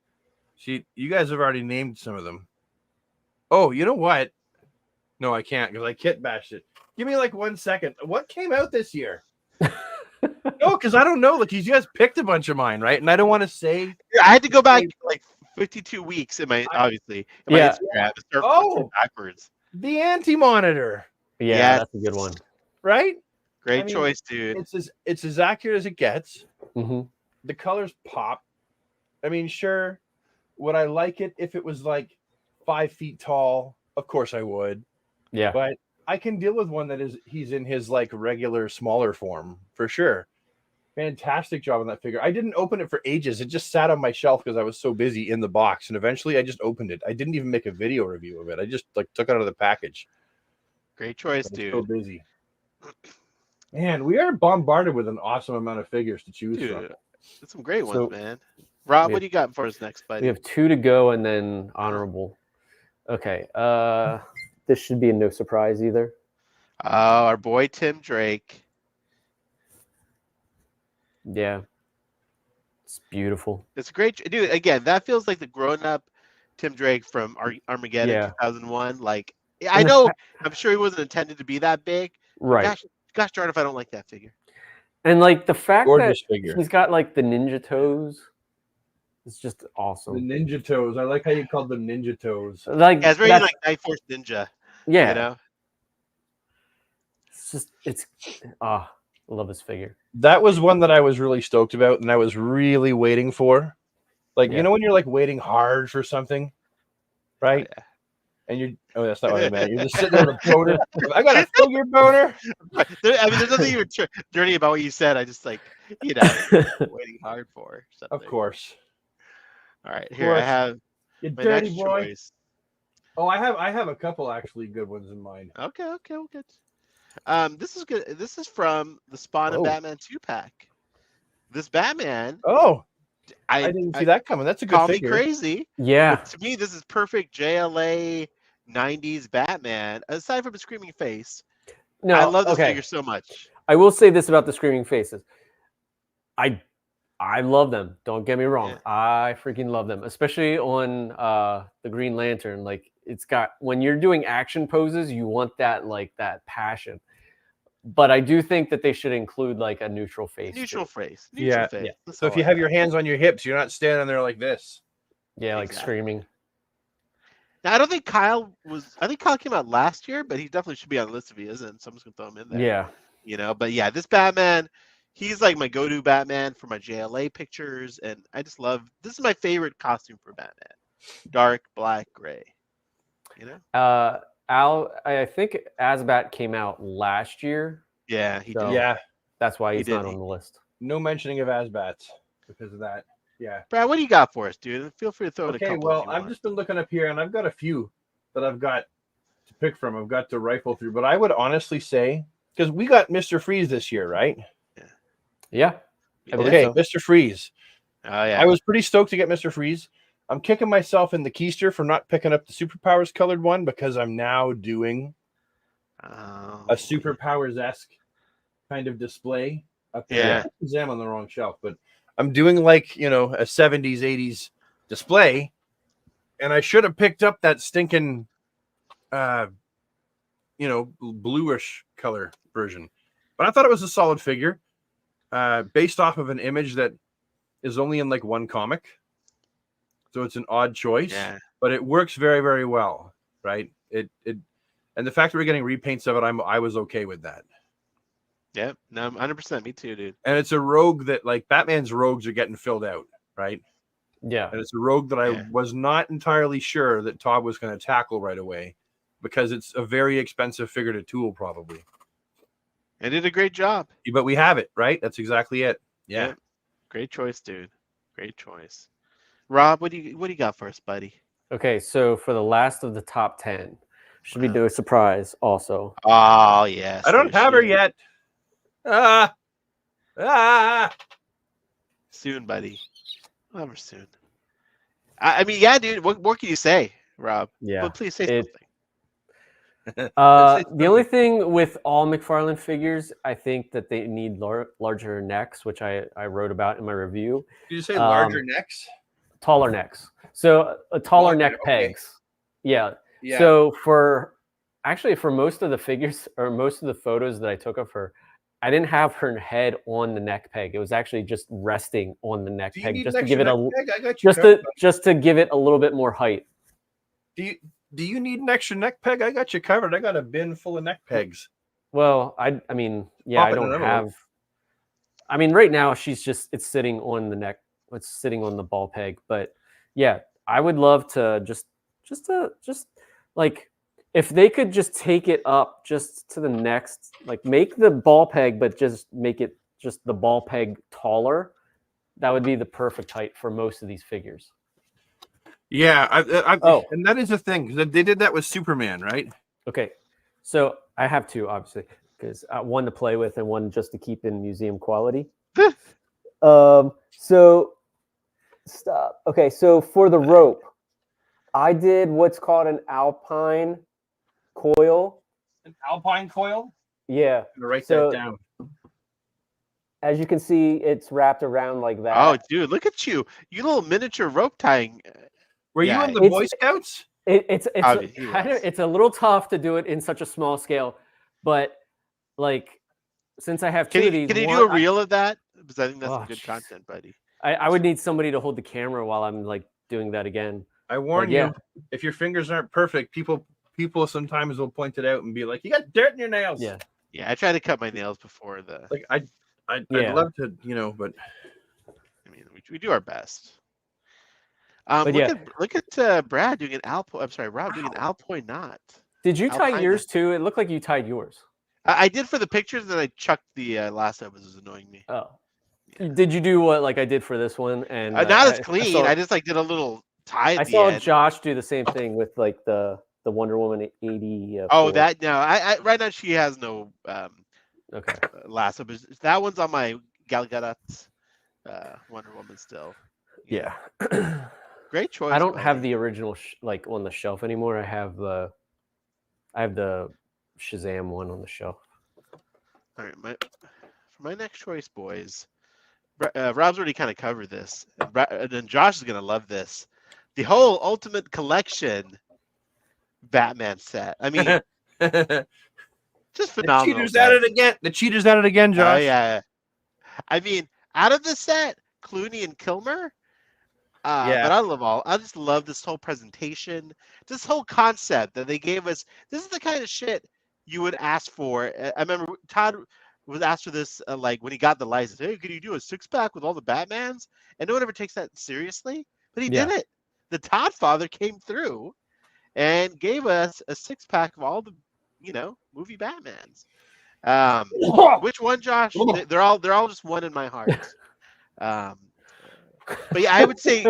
See, you guys have already named some of them. Oh, you know what? No, I can't because I kit bashed it. Give me like 1 second. What came out this year? No, because I don't know. Like, you guys picked a bunch of mine, right? And I don't want to say. I had to go back like 52 weeks in my Instagram to start backwards. The Anti-Monitor. Yeah, that's a good one. Right? Great choice, dude. It's as accurate as it gets. Mm-hmm. The colors pop. I mean, sure. Would I like it if it was like 5 feet tall? Of course I would. Yeah. But I can deal with one that he's in his like regular smaller form for sure. Fantastic job on that figure. I didn't open it for ages. It just sat on my shelf because I was so busy in the box, and eventually I just opened it. I didn't even make a video review of it. I just like took it out of the package. Great choice, I was dude. so busy. Man, we are bombarded with an awesome amount of figures to choose from. There's some great ones, man. Rob, what do you got for us next, buddy? We have 2 to go and then honorable. Okay. This should be a no surprise either. Oh, our boy Tim Drake. Yeah. It's beautiful. It's great, dude. Again, that feels like the grown-up Tim Drake from Armageddon 2001. Like, I know, I'm sure he wasn't intended to be that big. Right. Gosh darn if I don't like that figure. And like the fact Gorgeous that figure. he's got like the ninja toes. It's just awesome. The ninja toes. I like how you called them ninja toes. Like it's very like Night Force Ninja. Yeah. You know? I love this figure. That was one that I was really stoked about and I was really waiting for. Like, you know when you're like waiting hard for something, right? Oh, yeah. And that's not what I meant. You're just sitting there with a boner. I got a figure boner. There's nothing even dirty about what you said. I just like, waiting hard for something. Of course. All right, here I have you my dirty next boy. choice. Oh, I have a couple actually good ones in mind. Okay, well, good. This is good. This is from the Spawn and Batman 2-pack. This Batman. Oh, I didn't see that coming. That's a good call figure. Me crazy. Yeah. But to me, this is perfect JLA 90s Batman. Aside from a screaming face, no, I love this figure so much. I will say this about the screaming faces. I love them. Don't get me wrong. Yeah. I freaking love them, especially on the Green Lantern. Like it's got when you're doing action poses, you want that that passion. But I do think that they should include like a neutral face. Neutral face. Yeah. So if you have your hands on your hips, you're not standing there like this. Yeah, like screaming. Now I don't think Kyle was. I think Kyle came out last year, but he definitely should be on the list if he isn't. So I'm just gonna throw him in there. Yeah. But yeah, this Batman. He's like my go-to Batman for my JLA pictures, and I just love. This is my favorite costume for Batman: dark, black, gray. I think Asbat came out last year. Yeah, he did. Yeah, that's why he's not on the list. No mentioning of Asbats because of that. Yeah, Brad, what do you got for us, dude? Feel free to throw in a couple. Okay, well, I've just been looking up here, and I've got a few that I've got to pick from. I've got to rifle through, but I would honestly say because we got Mr. Freeze this year, right? Yeah. Okay, so. Mr. Freeze. Oh yeah. I was pretty stoked to get Mr. Freeze. I'm kicking myself in the keister for not picking up the Superpowers colored one because I'm now doing a Superpowers-esque kind of display up there. Yeah. I'm on the wrong shelf, but I'm doing like, a 70s, 80s display, and I should have picked up that stinking bluish color version. But I thought it was a solid figure. Based off of an image that is only in like one comic. So it's an odd choice, but it works very, very well, right? And the fact that we're getting repaints of it, I was okay with that. Yep, no, 100%. Me too, dude. And it's a rogue that like Batman's rogues are getting filled out, right? Yeah. And it's a rogue that I was not entirely sure that Todd was going to tackle right away because it's a very expensive figure to tool probably. It did a great job. But we have it, right? That's exactly it. Yeah. Yep. Great choice, dude. Great choice. Rob, what do you got for us, buddy? Okay, so for the last of the top 10, should we do a surprise also? Oh, yes. I don't have her yet. Soon, buddy. We'll have her soon. I mean, yeah, dude. What can you say, Rob? Yeah. Well, please say something. The only thing with all McFarlane figures, I think that they need larger necks, which I wrote about in my review. Did you say larger necks? Taller necks. So a taller neck pegs. Yeah. So for most of the figures or most of the photos that I took of her, I didn't have her head on the neck peg. It was actually just resting on the neck peg just to give it just to give it a little bit more height. Do you need an extra neck peg? I got you covered. I got a bin full of neck pegs. Well, I mean, yeah, I don't have. I mean, right now it's sitting on the neck. It's sitting on the ball peg. But yeah, I would love to just like if they could just take it up just to the next, like make the ball peg, but just make it just the ball peg taller, that would be the perfect height for most of these figures. Yeah, and that is a thing because they did that with Superman, right? Okay, so I have two, obviously, because one to play with and one just to keep in museum quality. So stop. Okay, so for the rope, I did what's called an alpine coil. An alpine coil. Yeah. I'm gonna write that down. As you can see, it's wrapped around like that. Oh, dude, look at you! You little miniature rope tying. Were you in the Boy Scouts? It's a little tough to do it in such a small scale, but like since I have two of these, can you do a reel of that? Because I think that's some good content, buddy. I would need somebody to hold the camera while I'm like doing that again. I warn you, if your fingers aren't perfect, people sometimes will point it out and be like, "You got dirt in your nails." Yeah, yeah. I try to cut my nails before the. Like I'd love to, but I mean, we do our best. Look at Brad doing an Alpo. I'm sorry, Rob doing an Alpine knot. Did you tie yours too? It looked like you tied yours. I did for the pictures, and I chucked the lasso. It was annoying me. Oh, yeah. Did you do what like I did for this one? And not as clean. I just like did a little tie. I saw Josh do the same thing with like the Wonder Woman 80. Oh, that no. I right now she has no lasso, but that one's on my Gal Gadot Wonder Woman still. Yeah. Great choice. I don't have the original like on the shelf anymore. I have the Shazam one on the shelf. All right, for my next choice, boys. Rob's already kind of covered this, and then Josh is gonna love this. The whole Ultimate Collection Batman set. I mean, just phenomenal. The cheaters at it again. The cheaters at it again, Josh. Oh yeah. I mean, out of the set, Clooney and Kilmer. But I just love this whole presentation, this whole concept that they gave us. This is the kind of shit you would ask for. I remember Todd was asked for this, like when he got the license. Hey, could you do a 6-pack with all the Batmans? And no one ever takes that seriously, but he did it. The Todd father came through and gave us a 6-pack of all the, movie Batmans. Which one, Josh? They're all just one in my heart. But yeah, I would say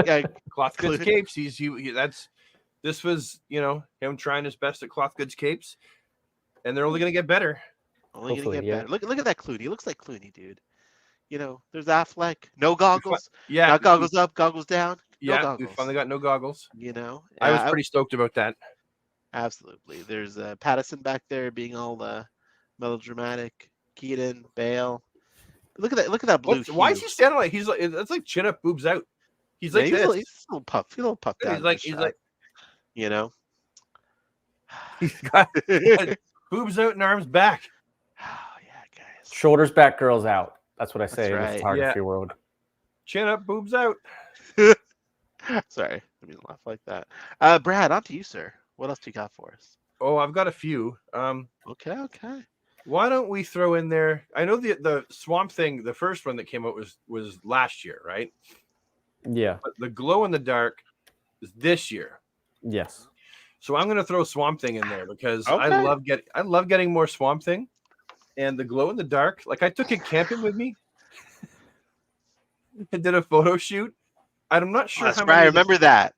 Cloth Goods Capes. This was him trying his best at Cloth Goods Capes, and they're only gonna get better. Only gonna get better. Look at that Clooney. He looks like Clooney, dude. There's Affleck. No goggles. Yeah. Not goggles up, goggles down. No goggles. We finally got no goggles. I was pretty stoked about that. Absolutely. There's Pattinson back there being all melodramatic. Keaton, Bale. Look at that blue. Why is he standing like he's like that's like chin up, boobs out? He's like he's a little puffed. He's a little puffed out. He's like he's got boobs out and arms back. Oh yeah, guys. Shoulders back, girls out. That's what I say in right. the photography world. Chin up, boobs out. Sorry, I mean laugh like that. Brad, on to you, sir. What else do you got for us? Oh, I've got a few. Okay. Why don't we throw in there? I know the Swamp Thing, the first one that came out was last year, right? Yeah. But the Glow in the Dark is this year. Yes. So I'm going to throw Swamp Thing in there because I love getting more Swamp Thing, and the Glow in the Dark. Like I took it camping with me. I did a photo shoot. I'm not sure. How many I remember that.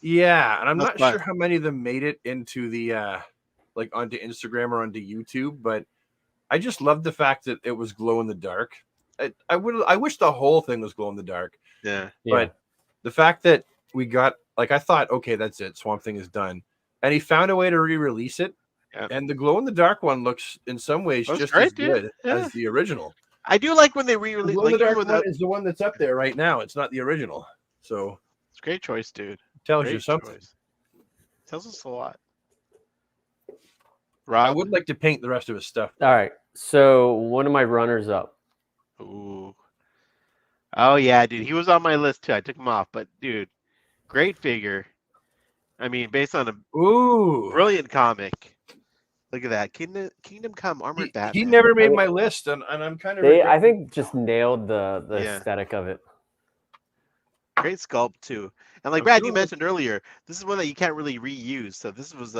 Yeah, and I'm not sure how many of them made it into the like onto Instagram or onto YouTube, but I just love the fact that it was glow in the dark. I wish the whole thing was glow in the dark. Yeah. But the fact that we got like I thought, okay, that's it. Swamp Thing is done. And he found a way to re-release it. Yeah. And the glow in the dark one looks in some ways just as good as the original. I do like when they re-release. The glow in the dark one is the one that's up there right now. It's not the original. So it's a great choice, dude. Tells you something. Tells us a lot. Rob? I would like to paint the rest of his stuff. All right. So one of my runners up. Ooh. Oh yeah, dude. He was on my list too. I took him off, but dude, great figure. I mean, based on a brilliant comic. Look at that. Kingdom Come Armored Batman. He never made my list, and I'm kind of. I think just nailed the aesthetic of it. Great sculpt too, and like Brad, you mentioned earlier, this is one that you can't really reuse. So this was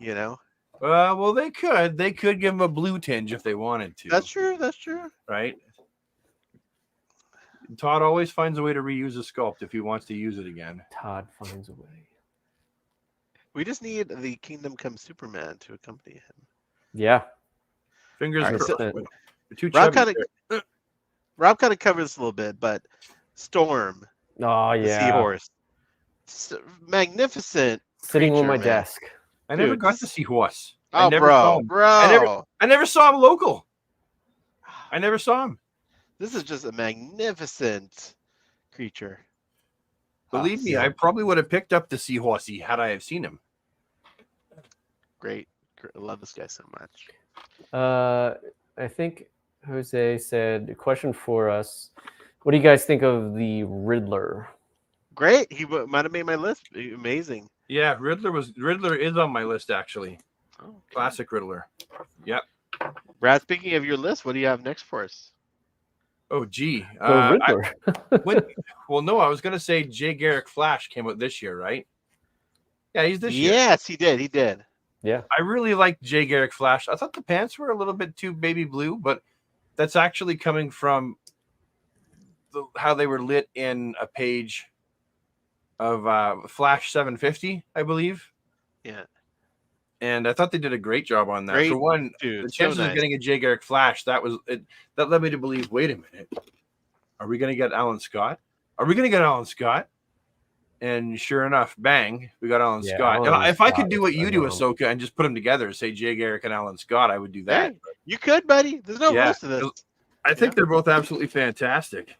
You know. Well, they could give him a blue tinge if they wanted to. That's true. That's true. Right. Todd always finds a way to reuse a sculpt if he wants to use it again. Todd finds a way. We just need the Kingdom Come Superman to accompany him. Yeah. Fingers All right, crossed. so- You're too Rob chubby kind of covered this a little bit, but Storm, Oh the yeah. seahorse, magnificent. Sitting on creature, my man. desk. I never Dude, got this- to see horse. Oh, I never saw bro, him. bro. I never saw him local. I never saw him. This is just a magnificent creature. Believe me, so I probably would have picked up the seahorsey had I have seen him. great. I love this guy so much. I think Jose said a question for us. What do you guys think of the Riddler? Great. He might have made my list. Amazing. Yeah, Riddler is on my list actually. Oh, okay. Classic Riddler. Yep. Brad, speaking of your list, what do you have next for us? Oh gee. The Riddler. No, I was gonna say Jay Garrick Flash came out this year, right? Yeah, he's this year. Yes, he did. He did. Yeah. I really liked Jay Garrick Flash. I thought the pants were a little bit too baby blue, but that's actually coming from how they were lit in a page of Flash 750, I believe. Yeah. And I thought they did a great job on that. Great, For one, dude, the so chances nice. of getting a Jay Garrick Flash, that led me to believe, wait a minute, are we going to get Alan Scott? Are we going to get Alan Scott? And sure enough, bang, we got Alan Yeah, Scott. Alan If I Scott could do what is you do, phenomenal. Ahsoka, and just put them together, say Jay Garrick and Alan Scott, I would do that. Hey, you could, buddy. There's no Yeah, rules to this. I think they're both absolutely fantastic.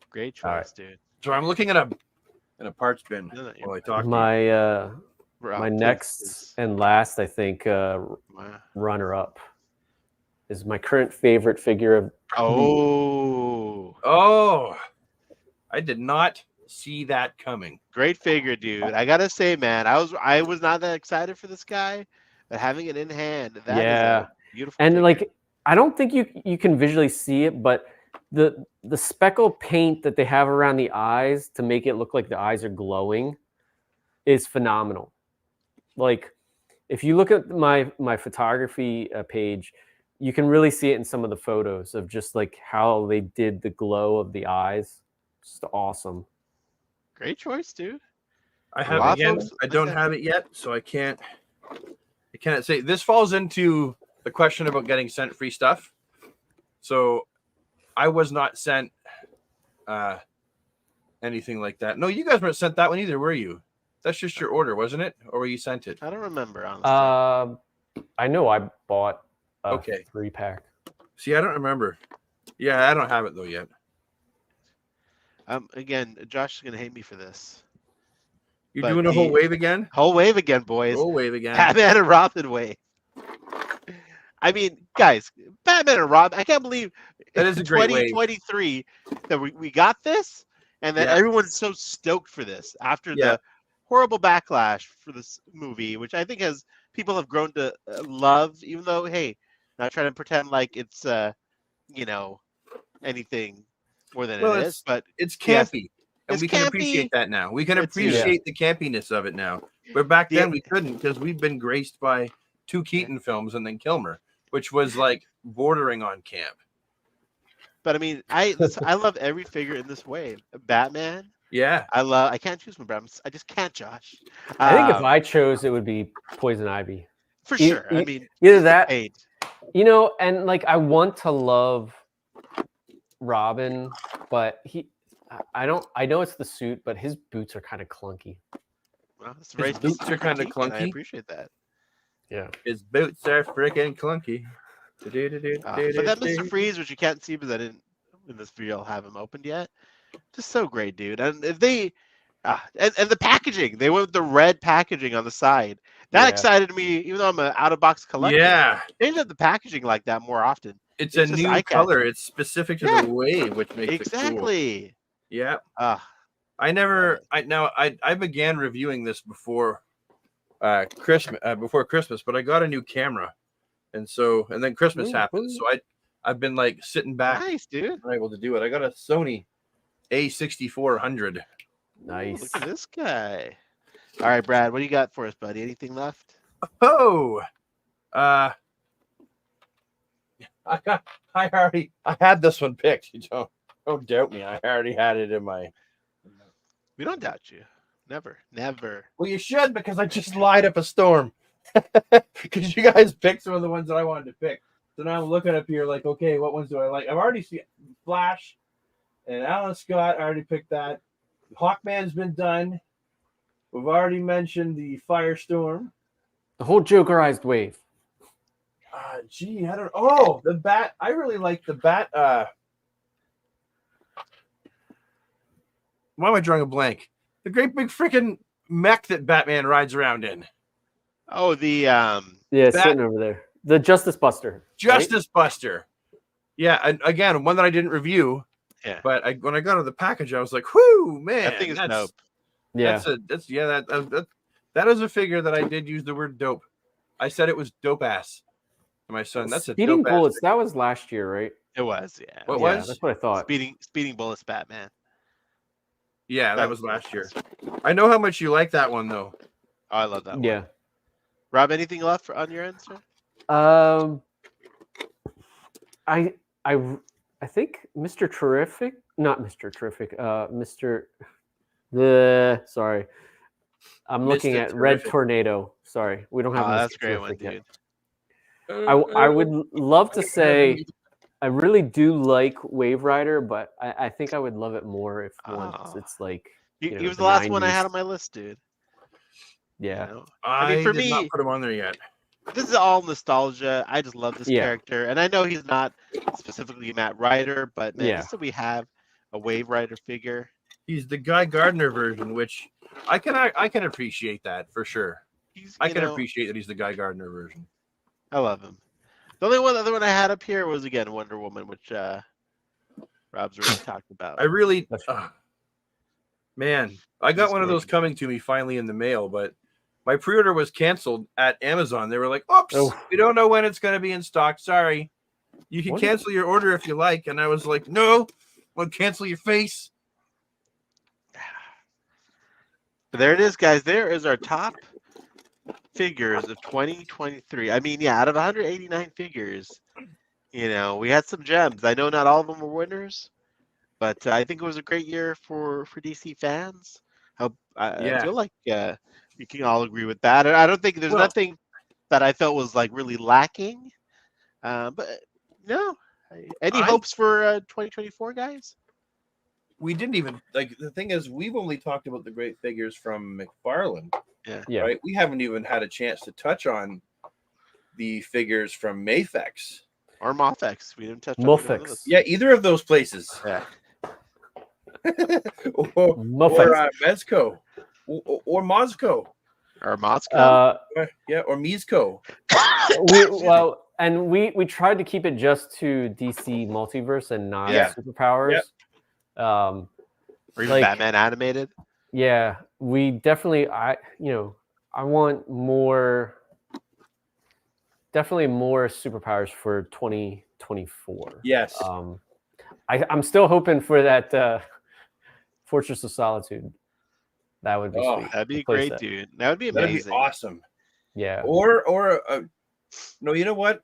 Great choice, All right. dude. So I'm looking at a parts bin No, while I talk to you. My Rob, my please, next please. and last, I think, Wow. runner up is my current favorite figure of. Oh, Oh, I did not see that coming. great figure, dude. I gotta say, man, I was not that excited for this guy, but having it in hand, that is Yeah. a beautiful. And figure. like, I don't think you can visually see it, but the speckle paint that they have around the eyes to make it look like the eyes are glowing is phenomenal. Like, if you look at my photography page, you can really see it in some of the photos of just like how they did the glow of the eyes. Just awesome. great choice, dude. I have Lots again. of- I don't have it yet, so I can't say. This falls into the question about getting sent free stuff. So I was not sent anything like that. No, you guys weren't sent that one either, were you? That's just your order, wasn't it? Or were you sent it? I don't remember honestly. I know I bought a Okay. 3-pack. See, I don't remember. Yeah, I don't have it though yet. Again, Josh is gonna hate me for this. You're But doing a whole wave again? Whole wave again, boys. Whole wave again. Batman and Robin wave. I mean, guys, Batman and Robin. I can't believe That is a great wave. 2023 that we got this, and that Yeah. everyone's so stoked for this after Yeah. the horrible backlash for this movie, which I think people have grown to love. Even though, hey, not trying to pretend like it's anything more than Well, it is, but It's Yes. campy. And It's we can campy. appreciate that now. We can It's- appreciate the campiness of it now. But back Yeah. then we couldn't because we've been graced by 2 Keaton films and then Kilmer, which was like bordering on camp. But I mean, I love every figure in this wave. Batman. Yeah. I can't choose one, but I just can't, Josh. I think if Um, I chose, it would be Poison Ivy. for e- sure. I mean, Either that, paint. and like I want to love Robin, but I don't. I know it's the suit, but his boots are kind of clunky. Well, it's His very boots are specific kinda critique, and I clunky. appreciate that. Yeah. His boots are freaking clunky. But that Mr. Freeze, which you can't see because I didn't in this video I'll have him opened yet, just so great, dude. And if they and the packaging, they went with the red packaging on the side. That Yeah. excited me, even though I'm an out of box collector. Yeah. Change up the packaging like that more often. It's It's a just new eye-catching. color. It's specific to Yeah. the wave, which makes it cool. Exactly. Yeah. Ah, I began reviewing this before Christmas, but I got a new camera, and then Christmas Ooh, happened, ooh. so I've been like sitting back, nice, dude. not able to do it. I got a Sony A6400. Nice. Look at this guy. All right, Brad, what do you got for us, buddy? Anything left? Oh, I had this one picked. You don't doubt me. I already had it in my. We don't doubt you. Never. Well, you should, because I just lied up a storm. Because you guys picked some of the ones that I wanted to pick. So now I'm looking up here like, okay, what ones do I like? I've already seen Flash and Alan Scott. I already picked that. Hawkman's been done. We've already mentioned the Firestorm. The whole Jokerized wave. Gee, I don't. Oh, the Bat. I really like the Bat. Why am I drawing a blank? The great big freaking mech that Batman rides around in. Oh, the Yeah, sitting over there. The Justice Buster. Justice Buster. Yeah, and again, one that I didn't review. Yeah. But when I got out of the package, I was like, "Whoo, man! that thing is dope. Yeah. That is a figure that I did use the word dope. I said it was dope ass to my son. That's a Speeding dope Bullets. ass. That was last year, right? It was, yeah. What Yeah, was? that's what I thought. Speeding Bullets Batman. Yeah, that was last year. I know how much you like that one, though. Oh, I love that one. Yeah. Rob, anything left on your end, sir? I think Mr. Terrific, not Mr. Terrific, Mr. The sorry, I'm looking Mr. at Red Terrific. Tornado. Sorry, we don't have. Mr. That's a great one, Terrific yet. dude. I would love to say I really do like Wave Rider, but I think I would love it more if once it's like He know, was the last 90s. one I had on my list, dude. Yeah. You know? I mean, for did me, not put him on there yet. this is all nostalgia. I just love this Yeah. character, and I know he's not specifically Matt Ryder, but man, Yeah. just that we have a Wave Rider figure. He's the Guy Gardner version, which I can appreciate that for sure. I can appreciate that he's the Guy Gardner version. I love him. The only other one I had up here was again Wonder Woman, which Rob's already talked about. I really, That's man, I got He's one of those great. coming to me finally in the mail, but my pre-order was canceled at Amazon. They were like, "Oops, Oh. we don't know when it's going to be in stock. Sorry, you can What? cancel your order if you like." And I was like, "No, well, cancel your face." But there it is, guys. There is our top figures of 2023. I mean, yeah, out of 189 figures, we had some gems. I know not all of them were winners, but I think it was a great year for DC fans. I feel like you can all agree with that. I don't think there's nothing that I felt was like really lacking. But no, any hopes for 2024, guys? We didn't even the thing is, we've only talked about the great figures from McFarlane. Yeah. Right. We haven't even had a chance to touch on the figures from Mafex Or Moffex. We didn't touch on Moffex. Yeah, either of those places. Yeah. or Mezco. Or Moscow. Or Moscow. Or Mizco. we tried to keep it just to DC Multiverse and not superpowers. Yep. Or even Batman animated. Yeah, we definitely. I want definitely more superpowers for 2024. Yes. I'm still hoping for that Fortress of Solitude. That would be sweet. That'd be great, dude. That would be amazing. That'd be awesome. Yeah. Or no, you know what?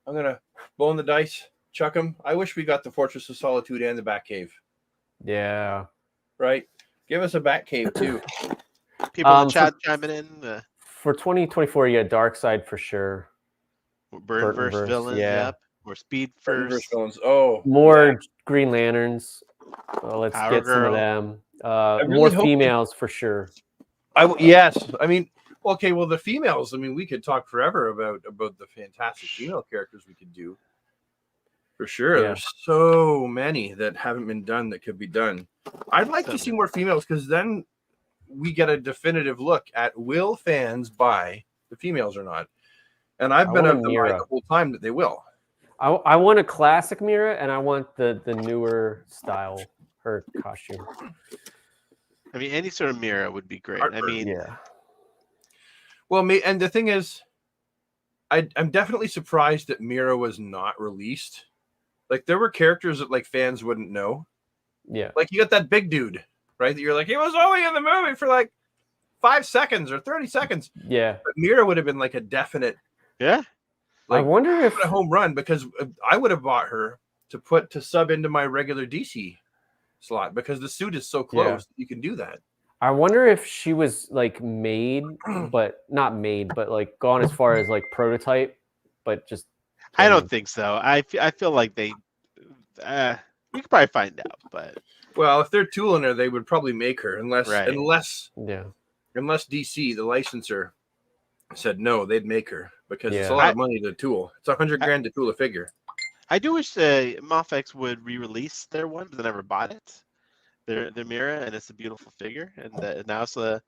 I'm gonna blow the dice, chuck them. I wish we got the Fortress of Solitude and the Batcave. Yeah. Right. Give us a Batcave too. People in the chat chiming in. For 2024, yeah, Dark Side for sure. Burtonverse villains, yep. Or Speed first. Villains. Oh, more Green Lanterns. Let's Power get Girl. some of them. really More hope females for sure. Yes. I mean, okay. Well, the females. I mean, we could talk forever about the fantastic female characters we could do. For sure, there's so many that haven't been done that could be done. I'd like to see more females because then we get a definitive look at will fans buy the females or not. And I've been of the mind the whole time that they will. I want a classic Mira, and I want the newer style, her costume. I mean, any sort of Mira would be great. I mean, yeah. Well, and the thing is, I'm definitely surprised that Mira was not released. Like, there were characters that like fans wouldn't know. Yeah. Like, you got that big dude, right? That you're like, he was only in the movie for like 5 seconds or 30 seconds. Yeah. But Mira would have been like a definite. Yeah. I wonder if a home run, because I would have bought her to sub into my regular DC slot, because the suit is so close that you can do that. I wonder if she was like made, but not made, but like gone as far as like prototype, but just. I don't think so. I feel like they. We could probably find out, but. Well, if they're tooling her, they would probably make her, unless DC, the licensor, said no, they'd make her, because it's a lot of money to tool. It's $100,000 to tool a figure. I do wish Mafex would re-release their one, but they never bought it. Their Mira, and it's a beautiful figure, and now it's a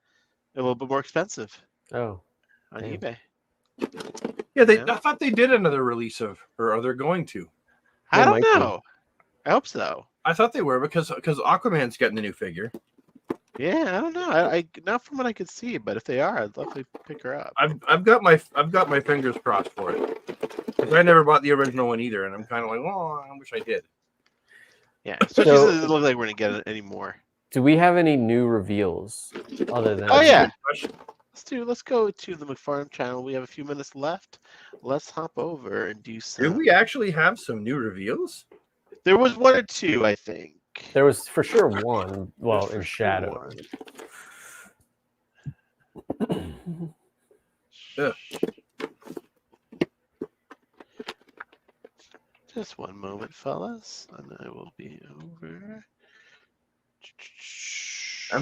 little bit more expensive. Oh, on eBay. Yeah, I thought they did another release of, or are they going to? I don't know. I hope so. I thought they were, because Aquaman's getting a new figure. Yeah, I don't know. I not from what I could see, but if they are, I'd love to pick her up. I've got my fingers crossed for it, because I never bought the original one either, and I'm kind of like, oh, I wish I did. Yeah, especially since it doesn't look like we're gonna get it anymore. Do we have any new reveals other than? Oh yeah, let's go to the McFarlane channel. We have a few minutes left. Let's hop over and do some. Do we actually have some new reveals? There was one or two, I think. There was for sure one. Well, in shadow. Just one moment, fellas, and I will be over.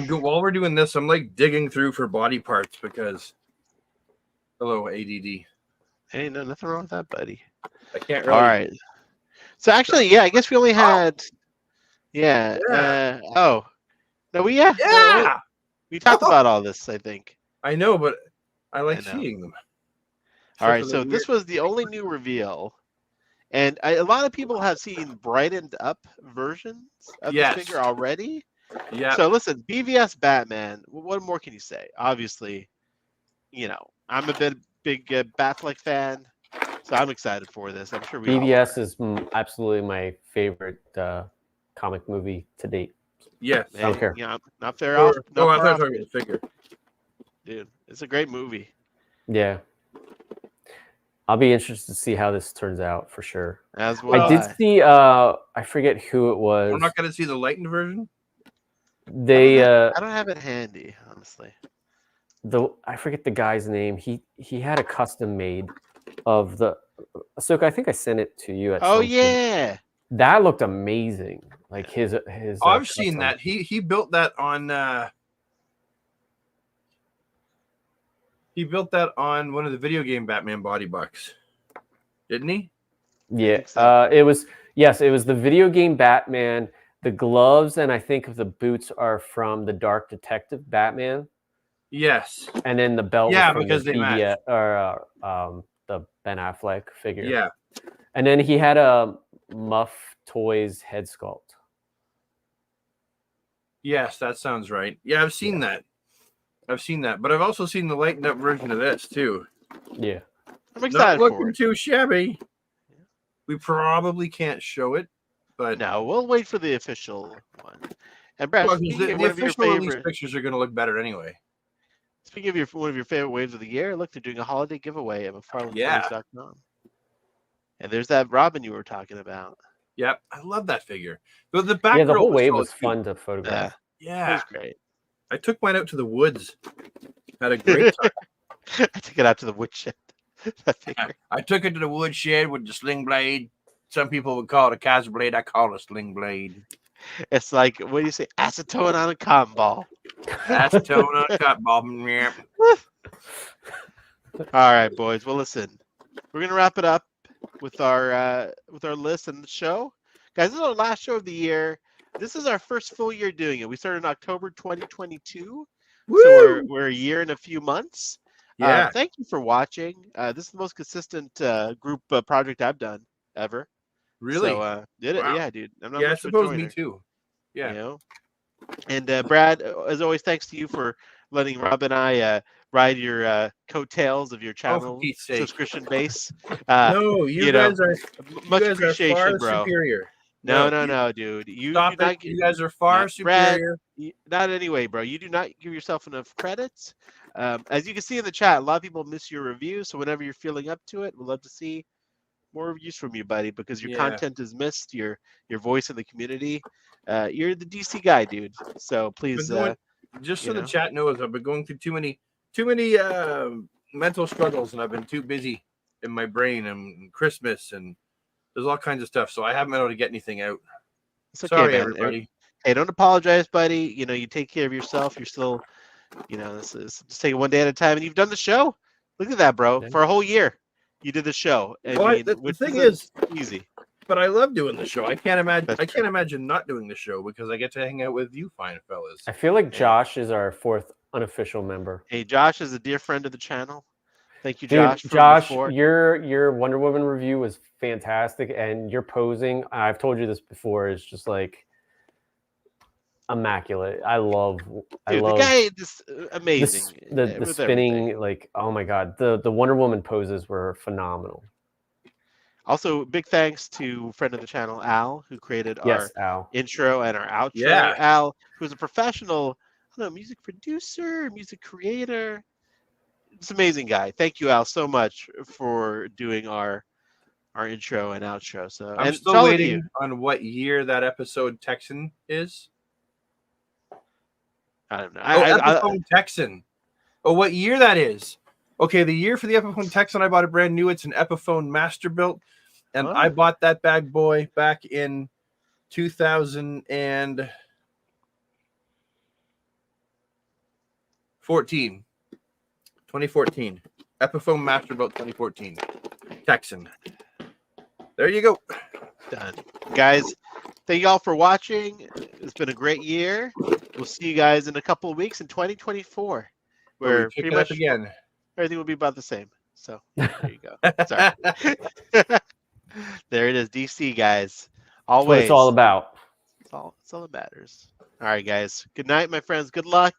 While we're doing this, I'm like digging through for body parts, because. Hello, ADD. Hey, no, nothing wrong with that, buddy. I can't really. All right. So actually, yeah, I guess we only had. Yeah. No, we talked about all this, I think. I know, but I like seeing them. All right, so this was the only new reveal, and a lot of people have seen brightened up versions of this figure already. Yeah. So listen, BVS Batman. What more can you say? Obviously, I'm a big Batfleck fan, so I'm excited for this. I'm sure BVS is absolutely my favorite comic movie to date. Yes, I don't care. Yeah, not fair off. I thought you were talking about the figure. Dude, it's a great movie. Yeah. I'll be interested to see how this turns out for sure. As well. I did see I forget who it was. We're not going to see the lightened version? They I don't have it handy, honestly. I forget the guy's name. He had a custom made of the Ahsoka. I think I sent it to you at some point. That looked amazing. Like his I've seen that. He built that on one of the video game Batman body bucks. Didn't he? Yeah. It was the video game Batman. The gloves and I think the boots are from the Dark Detective Batman. Yes. And then the belt was from because they match. The Ben Affleck figure. Yeah. And then he had a Muff Toys head sculpt. Yes, that sounds right. Yeah, I've seen that. But I've also seen the lightened up version of this too. Yeah. I'm excited Not for looking it. too shabby. We probably can't show it, but no, we'll wait for the official one. And Brad, the official release pictures are going to look better anyway. Speaking of one of your favorite waves of the year, look, they're doing a holiday giveaway at McFarlaneToys.com. And there's that Robin you were talking about. Yep, I love that figure. The back the whole wave was fun to photograph. Yeah, it was great. I took mine out to the woods. Had a great time. I took it out to the woodshed. I took it to the woodshed with the sling blade. Some people would call it a Kaiser blade. I call it a sling blade. It's like, what do you say? Acetone on a cotton ball. Acetone on a cotton ball. All right, boys. Well, listen, we're gonna wrap it up with our list and the show, guys. This is our last show of the year. This is our first full year doing it. We started in October 2022, so we're a year and a few months. Yeah. Thank you for watching. This is the most consistent group project I've done ever. Really? So yeah, dude. I'm not I suppose me too. Yeah. And Brad, as always, thanks to you for letting Rob and I ride your coattails of your channel subscription base. No, you guys are much you guys appreciation, are far bro. superior. No, dude. You Stop do not it. You guys are far Brad, superior. not anyway, bro. You do not give yourself enough credits. As you can see in the chat, a lot of people miss your reviews. So whenever you're feeling up to it, we'd love to see more reviews from you, buddy, because your content is missed. Your voice in the community. You're the DC guy, dude. So please, just so the chat knows, I've been going through too many mental struggles, and I've been too busy in my brain and Christmas, and there's all kinds of stuff. So I haven't been able to get anything out. it's okay, Sorry, man. everybody. Hey, don't apologize, buddy. You take care of yourself. You're still, this is just take it one day at a time. And you've done the show. Look at that, bro. For a whole year, you did the show. The thing is easy. But I love doing the show. I can't imagine not doing the show because I get to hang out with you fine fellas. I feel like Josh is our 4th unofficial member. Hey, Josh is a dear friend of the channel. Thank you, Dude, Josh. Josh, your Wonder Woman review was fantastic, and your posing, I've told you this before, is just like immaculate. I love the guy is amazing. The spinning, everything. Like, oh my god, the Wonder Woman poses were phenomenal. Also, big thanks to friend of the channel, Al, who created our intro and our outro. Yeah. Al, who's a professional, music producer, music creator. It's an amazing guy. Thank you, Al, so much for doing our intro and outro. So I'm still waiting on what year that episode Texan is. I don't know. Epiphone Texan. Oh, what year that is? Okay, the year for the Epiphone Texan, I bought it brand new. It's an Epiphone Masterbuilt, and I bought that bad boy back in 2014. 2014. Epiphone Masterbuilt 2014. Texan. There you go. Done. Guys, thank you all for watching. It's been a great year. We'll see you guys in a couple of weeks in 2024. Where pretty much again. Everything will be about the same. So there you go. Sorry. There it is, DC, guys. Always. That's what it's all about. It's all that matters. All right, guys. Good night, my friends. Good luck.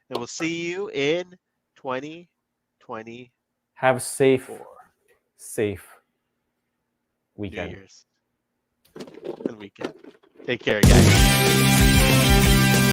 And we'll see you in 2020. Have a safe weekend. New Year's and weekend. Take care, guys.